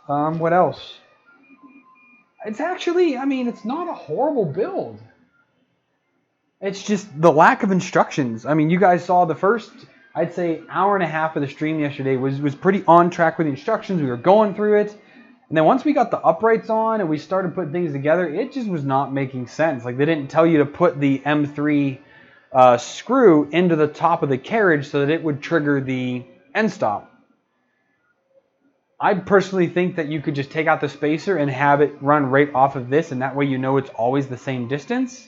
What else? It's actually, it's not a horrible build. It's just the lack of instructions. You guys saw the first, I'd say, hour and a half of the stream yesterday was pretty on track with the instructions. We were going through it. And then once we got the uprights on and we started putting things together, it just was not making sense. Like, they didn't tell you to put the M3 screw into the top of the carriage so that it would trigger the end stop. I personally think that you could just take out the spacer and have it run right off of this, and that way you know it's always the same distance.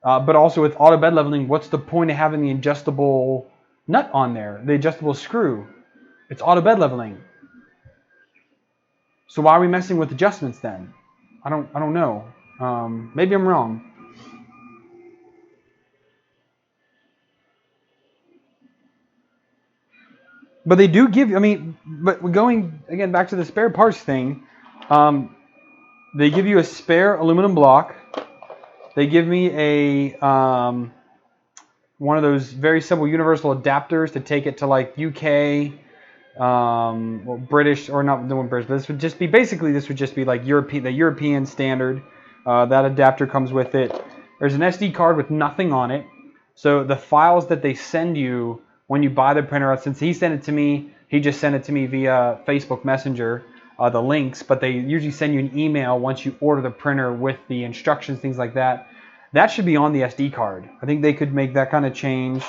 But also with auto bed leveling, what's the point of having the adjustable nut on there, the adjustable screw? It's auto bed leveling. So why are we messing with adjustments then? I don't know. Maybe I'm wrong. But they do give you, but going again back to the spare parts thing, they give you a spare aluminum block. They give me a one of those very simple universal adapters to take it to like UK, well, British, or not the one British, but this would just be like the European standard. That adapter comes with it. There's an SD card with nothing on it. So the files that they send you when you buy the printer, since he sent it to me, he just sent it to me via Facebook Messenger, the links, but they usually send you an email once you order the printer with the instructions, things like that. That should be on the SD card. I think they could make that kind of change.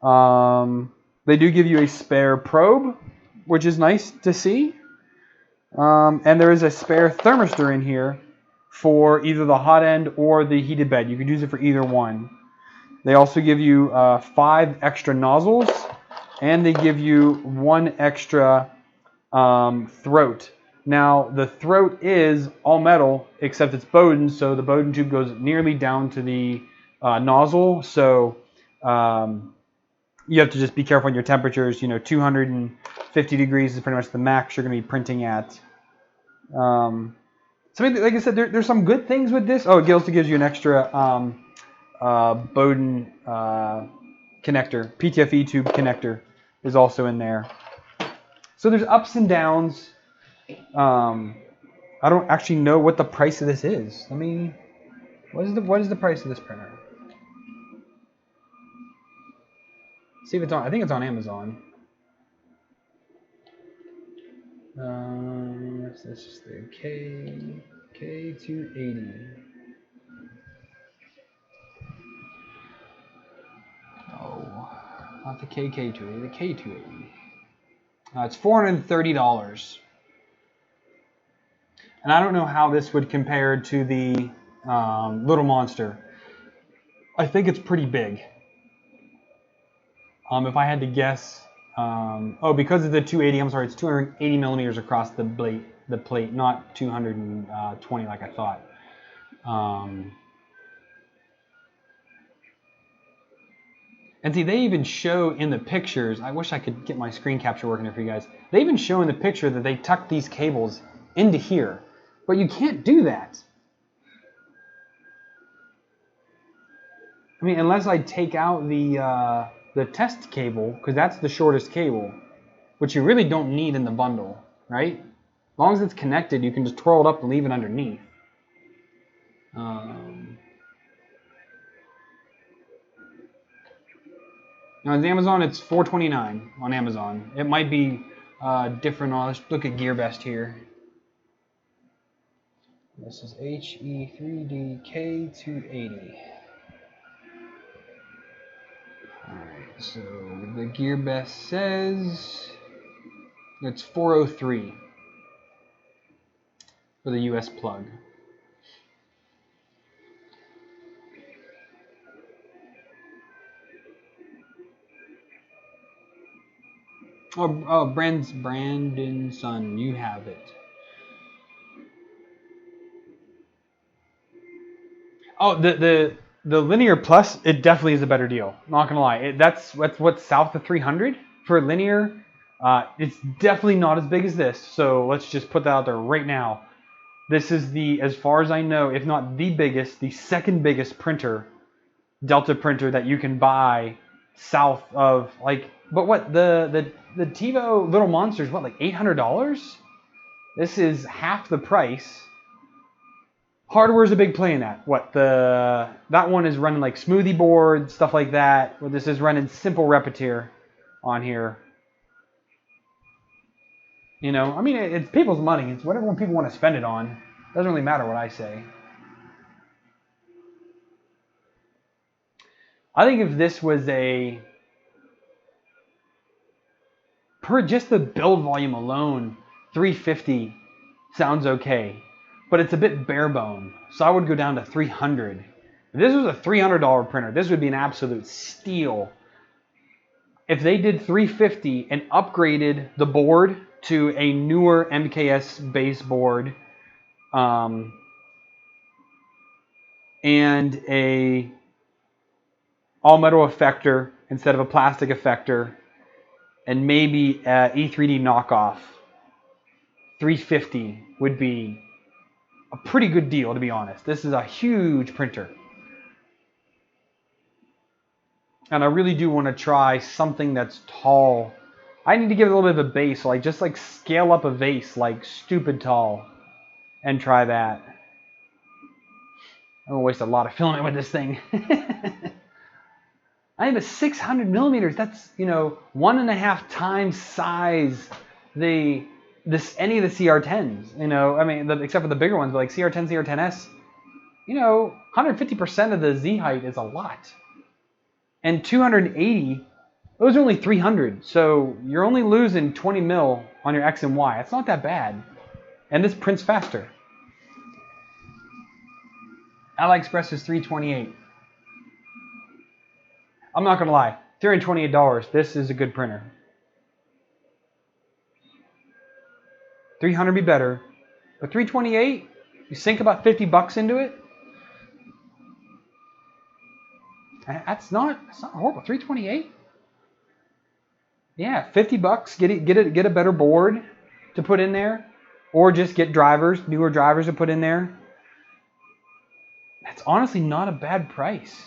They do give you a spare probe, which is nice to see. And there is a spare thermistor in here for either the hot end or the heated bed. You could use it for either one. They also give you 5 extra nozzles, and they give you 1 extra throat. Now, the throat is all metal, except it's Bowden, so the Bowden tube goes nearly down to the nozzle. So you have to just be careful on your temperatures. 250 degrees is pretty much the max you're going to be printing at. So like I said, there's some good things with this. Oh, it also gives you an extra Bowden connector, PTFE tube connector is also in there. So there's ups and downs. I don't actually know what the price of this is. Let me. What is the price of this printer? See if it's on. I think it's on Amazon. This is the K280. Oh, not the KK280, the K280. It's $430. And I don't know how this would compare to the Little Monster. I think it's pretty big. If I had to guess, because of the 280, I'm sorry, it's 280 millimeters across the plate, not 220 like I thought. And see, they even show in the pictures, I wish I could get my screen capture working here for you guys. They even show in the picture that they tuck these cables into here, but you can't do that. I mean, unless I take out the test cable, because that's the shortest cable, which you really don't need in the bundle, right? As long as it's connected, you can just twirl it up and leave it underneath. Now on Amazon, it's $429 on Amazon. It might be different. Let's look at GearBest here. This is HE3D K280. Alright, so the GearBest says it's $403 for the US plug. Oh, Brandon Son, you have it. Oh, the Linear Plus, it definitely is a better deal. Not gonna lie, that's what's south of 300 for Linear. It's definitely not as big as this. So let's just put that out there right now. This is as far as I know, if not the biggest, the second biggest printer, Delta printer that you can buy south of But what the TiVo Little Monster is what, like $800? This is half the price. Hardware is a big play in that. That one is running like smoothie board, stuff like that. Well, this is running simple Repetier on here. You know, I mean, it's people's money. It's whatever people want to spend it on. Doesn't really matter what I say. I think if this was just the build volume alone, 350 sounds okay. But it's a bit bare bone, so I would go down to 300. If this was a $300 printer, this would be an absolute steal. If they did 350 and upgraded the board to a newer MKS base board, and a all metal effector instead of a plastic effector, and maybe a HE3D knockoff, 350 would be a pretty good deal, to be honest. This is a huge printer. And I really do want to try something that's tall. I need to give it a little bit of a base, just scale up a vase like stupid tall and try that. I'm going to waste a lot of filament with this thing. I have a 600 millimeters. That's, 1.5 times size any of the CR10s. I mean, except for the bigger ones, but like CR10, CR10S. 150% of the Z height is a lot. And 280, those are only 300. So you're only losing 20 mil on your X and Y. It's not that bad. And this prints faster. AliExpress is $328. I'm not gonna lie, $328. This is a good printer. $300 be better, but $328, you sink about $50 into it. That's not horrible. $328. Yeah, $50. Get a better board to put in there, or just get newer drivers to put in there. That's honestly not a bad price.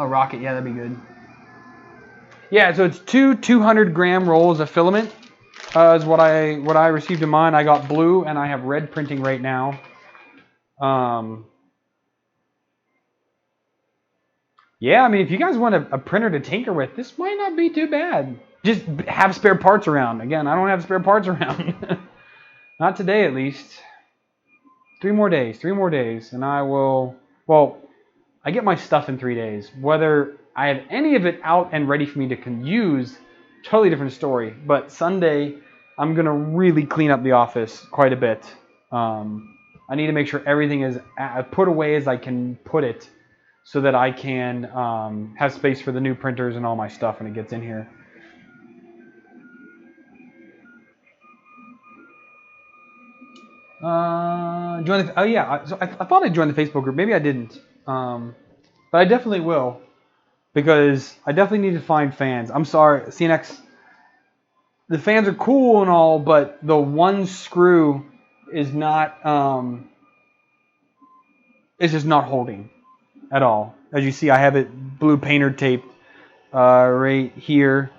Oh, rocket, yeah, that'd be good. Yeah, so it's two 200-gram rolls of filament. Is what I received in mine. I got blue and I have red printing right now. Yeah, I mean, if you guys want a printer to tinker with, this might not be too bad. Just have spare parts around. Again, I don't have spare parts around. Not today, at least. 3 more days, and I will, well, I get my stuff in 3 days. Whether I have any of it out and ready for me to use, totally different story. But Sunday, I'm going to really clean up the office quite a bit. I need to make sure everything is put away as I can put it so that I can have space for the new printers and all my stuff when it gets in here. Join the, oh yeah, so I thought I joined the Facebook group. Maybe I didn't, but I definitely will because I definitely need to find fans. I'm sorry, CNX. The fans are cool and all, but the one screw is not. It's just not holding at all. As you see, I have it blue painter taped right here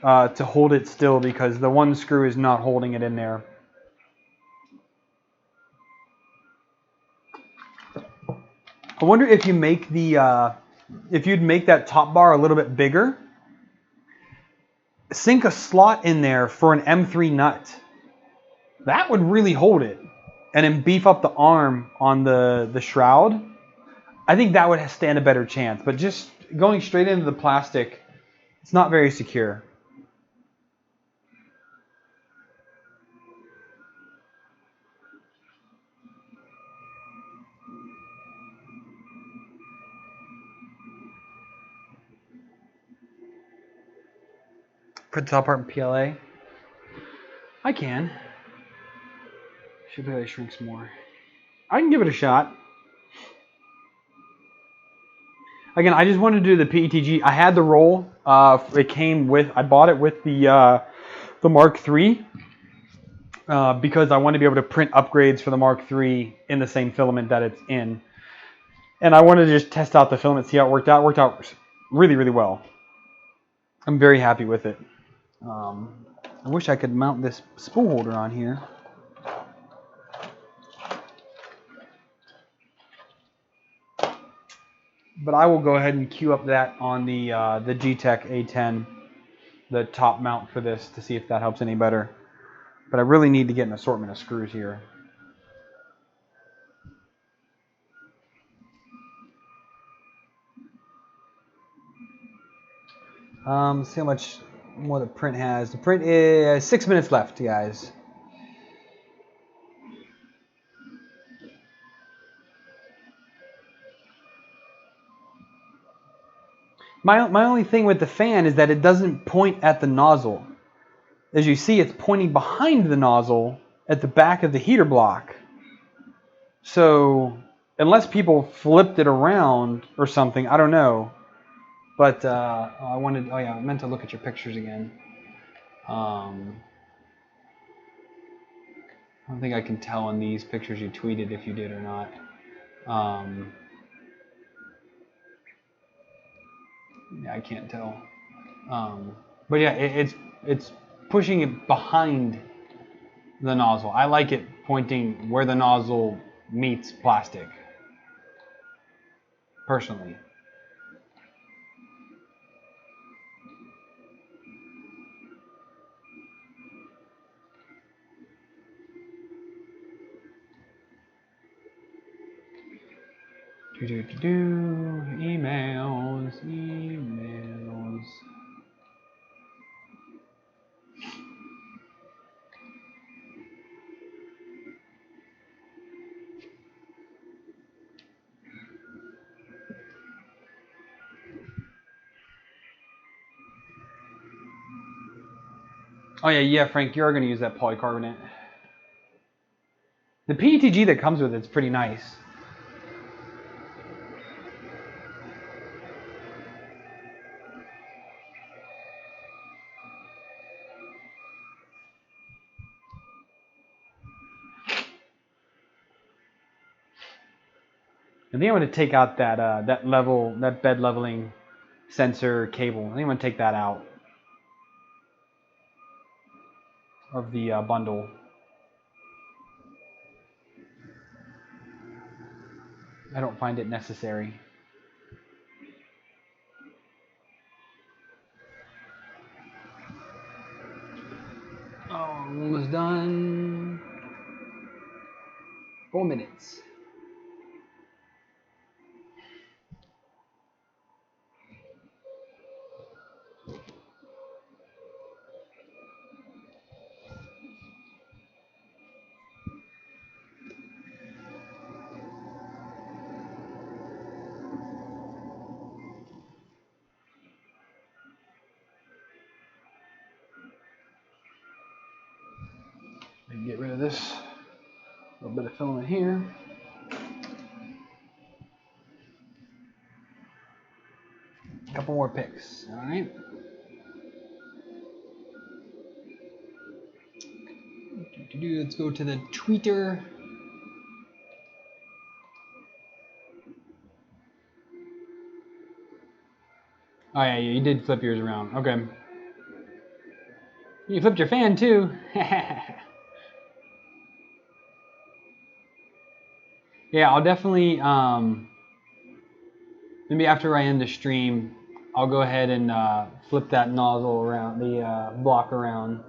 to hold it still because the one screw is not holding it in there. I wonder if you make the if you'd make that top bar a little bit bigger, sink a slot in there for an M3 nut. That would really hold it, and then beef up the arm on the shroud. I think that would stand a better chance. But just going straight into the plastic, it's not very secure. Put the top part in PLA. I can. Should be able to shrink some more. I can give it a shot. Again, I just wanted to do the PETG. I had the roll. It came with. I bought it with the Mark III because I want to be able to print upgrades for the Mark III in the same filament that it's in. And I wanted to just test out the filament, see how it worked out. It worked out really, really well. I'm very happy with it. I wish I could mount this spool holder on here. But I will go ahead and queue up that on the G-Tech A10, the top mount for this, to see if that helps any better. But I really need to get an assortment of screws here. See how much more the print has. The print is 6 minutes left, guys. My only thing with the fan is that it doesn't point at the nozzle. As you see, it's pointing behind the nozzle at the back of the heater block. So unless people flipped it around or something, I don't know. But I meant to look at your pictures again. I don't think I can tell on these pictures you tweeted if you did or not. Yeah, I can't tell. But yeah, it's pushing it behind the nozzle. I like it pointing where the nozzle meets plastic, personally. Emails. Oh yeah, Frank, you are going to use that polycarbonate. The PETG that comes with it's pretty nice. I think I'm going to take out that that bed leveling sensor cable. I think I'm going to take that out of the bundle. I don't find it necessary. Oh, almost done. 4 minutes. Get rid of this little bit of filament here. A couple more picks. All right. Let's go to the tweeter. Oh yeah, you did flip yours around. Okay. You flipped your fan too. Yeah, I'll definitely maybe after I end the stream, I'll go ahead and flip that nozzle around, the block around.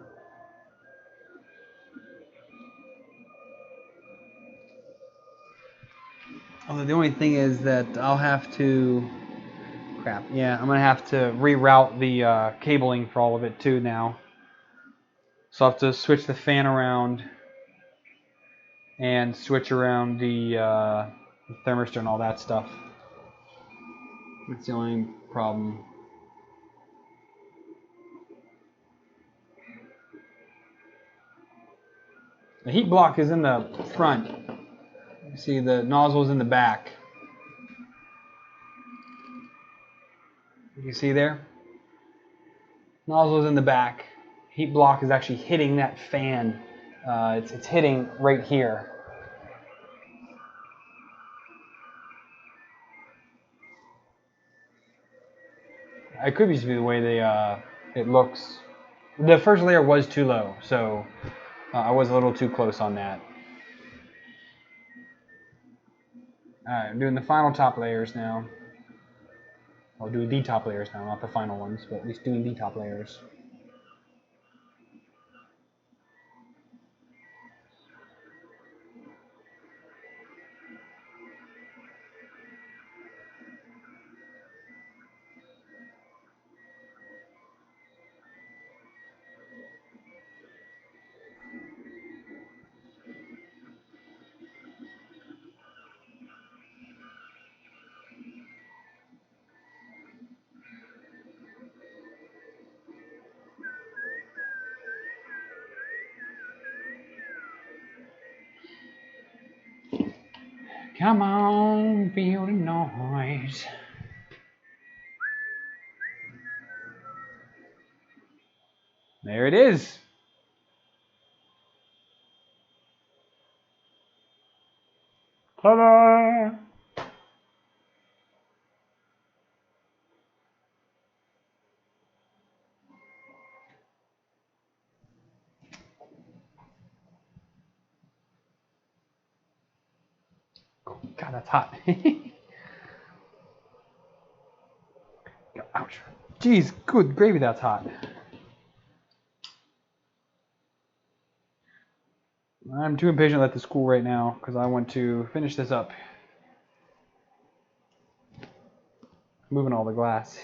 Although the only thing is that I'll have to, crap, yeah, I'm gonna have to reroute the cabling for all of it too now. So I'll have to switch the fan around and switch around the thermistor and all that stuff. That's the only problem. The heat block is in the front. You see the nozzle is in the back. You see there? Nozzle is in the back. Heat block is actually hitting that fan. It's hitting right here. It could just be the way it looks. The first layer was too low, so I was a little too close on that. Alright, I'm doing the final top layers now. I'll do the top layers now, not the final ones, but at least doing the top layers. Come on, feel the noise. There it is. Ta-da! God, that's hot. Ouch. Jeez, good gravy, that's hot. I'm too impatient to let this cool right now because I want to finish this up. Moving all the glass.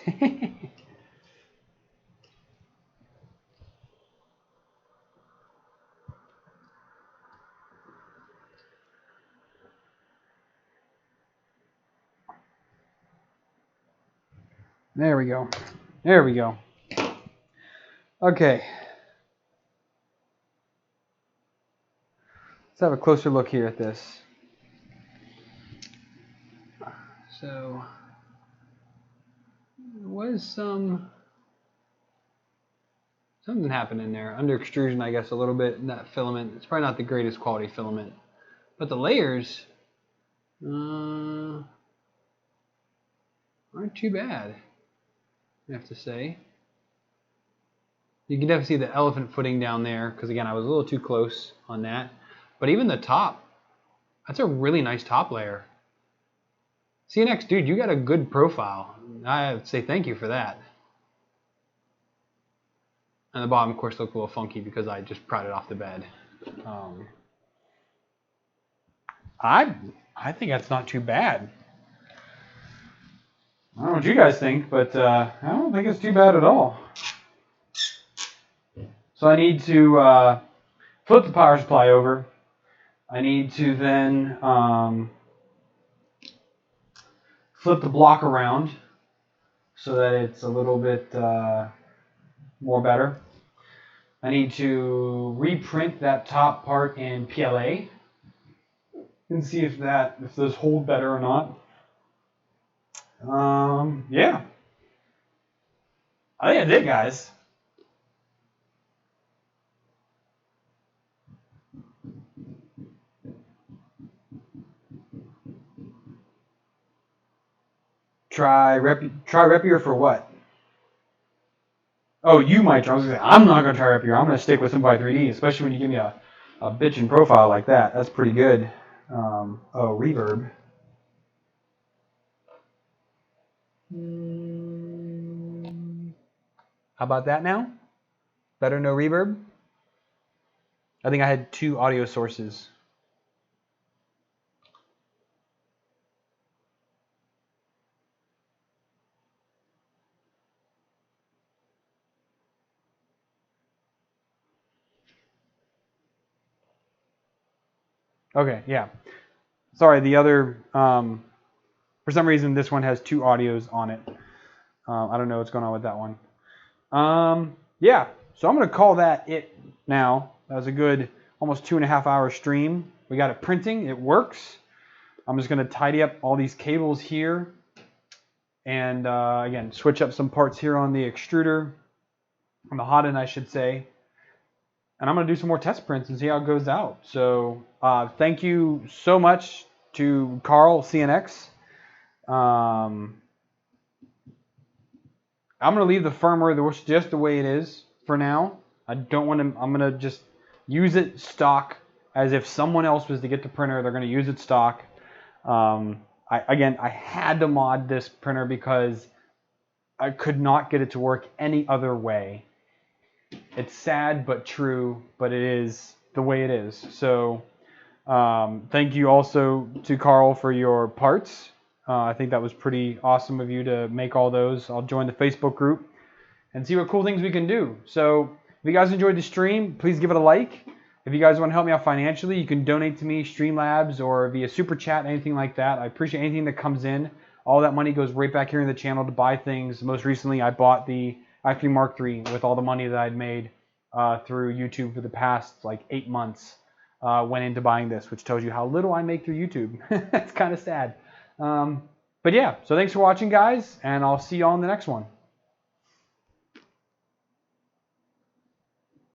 There we go. There we go. Okay. Let's have a closer look here at this. So, there was something happened in there. Under extrusion, I guess, a little bit in that filament. It's probably not the greatest quality filament. But the layers aren't too bad. I have to say. You can definitely see the elephant footing down there because, again, I was a little too close on that. But even the top, that's a really nice top layer. CNX, dude, you got a good profile. I have to say thank you for that. And the bottom, of course, looked a little funky because I just pried it off the bed. I think that's not too bad. I don't know what you guys think, but I don't think it's too bad at all. So I need to flip the power supply over. I need to then flip the block around so that it's a little bit more better. I need to reprint that top part in PLA and see if those hold better or not. Yeah. I think that's it, guys. Try Repier for what? Oh, you might try. I was gonna say, I'm not going to try Repier. I'm going to stick with Simplify 3D, especially when you give me a bitchin' profile like that. That's pretty good. Oh, reverb. How about that now? Better no reverb? I think I had 2 audio sources. Okay, yeah. Sorry, the other, for some reason this one has 2 audios on it. I don't know what's going on with that one. Yeah, so I'm going to call that it now. That was a good almost 2.5 hour stream. We got it printing, it works. I'm just going to tidy up all these cables here. And again, switch up some parts here on the extruder, on the hot end I should say. And I'm going to do some more test prints and see how it goes out. So thank you so much to Carl CNX. I'm going to leave the firmware just the way it is for now. I don't want to, I'm going to just use it stock as if someone else was to get the printer. They're going to use it stock. I had to mod this printer because I could not get it to work any other way. It's sad but true, but it is the way it is. So thank you also to Carl for your parts. I think that was pretty awesome of you to make all those. I'll join the Facebook group and see what cool things we can do. So if you guys enjoyed the stream, please give it a like. If you guys want to help me out financially, you can donate to me, Streamlabs, or via Super Chat, anything like that. I appreciate anything that comes in. All that money goes right back here in the channel to buy things. Most recently, I bought the i3 Mark III with all the money that I'd made through YouTube for the past like 8 months. Went into buying this, which tells you how little I make through YouTube. It's kind of sad. But yeah, so thanks for watching, guys, and I'll see you all in the next one.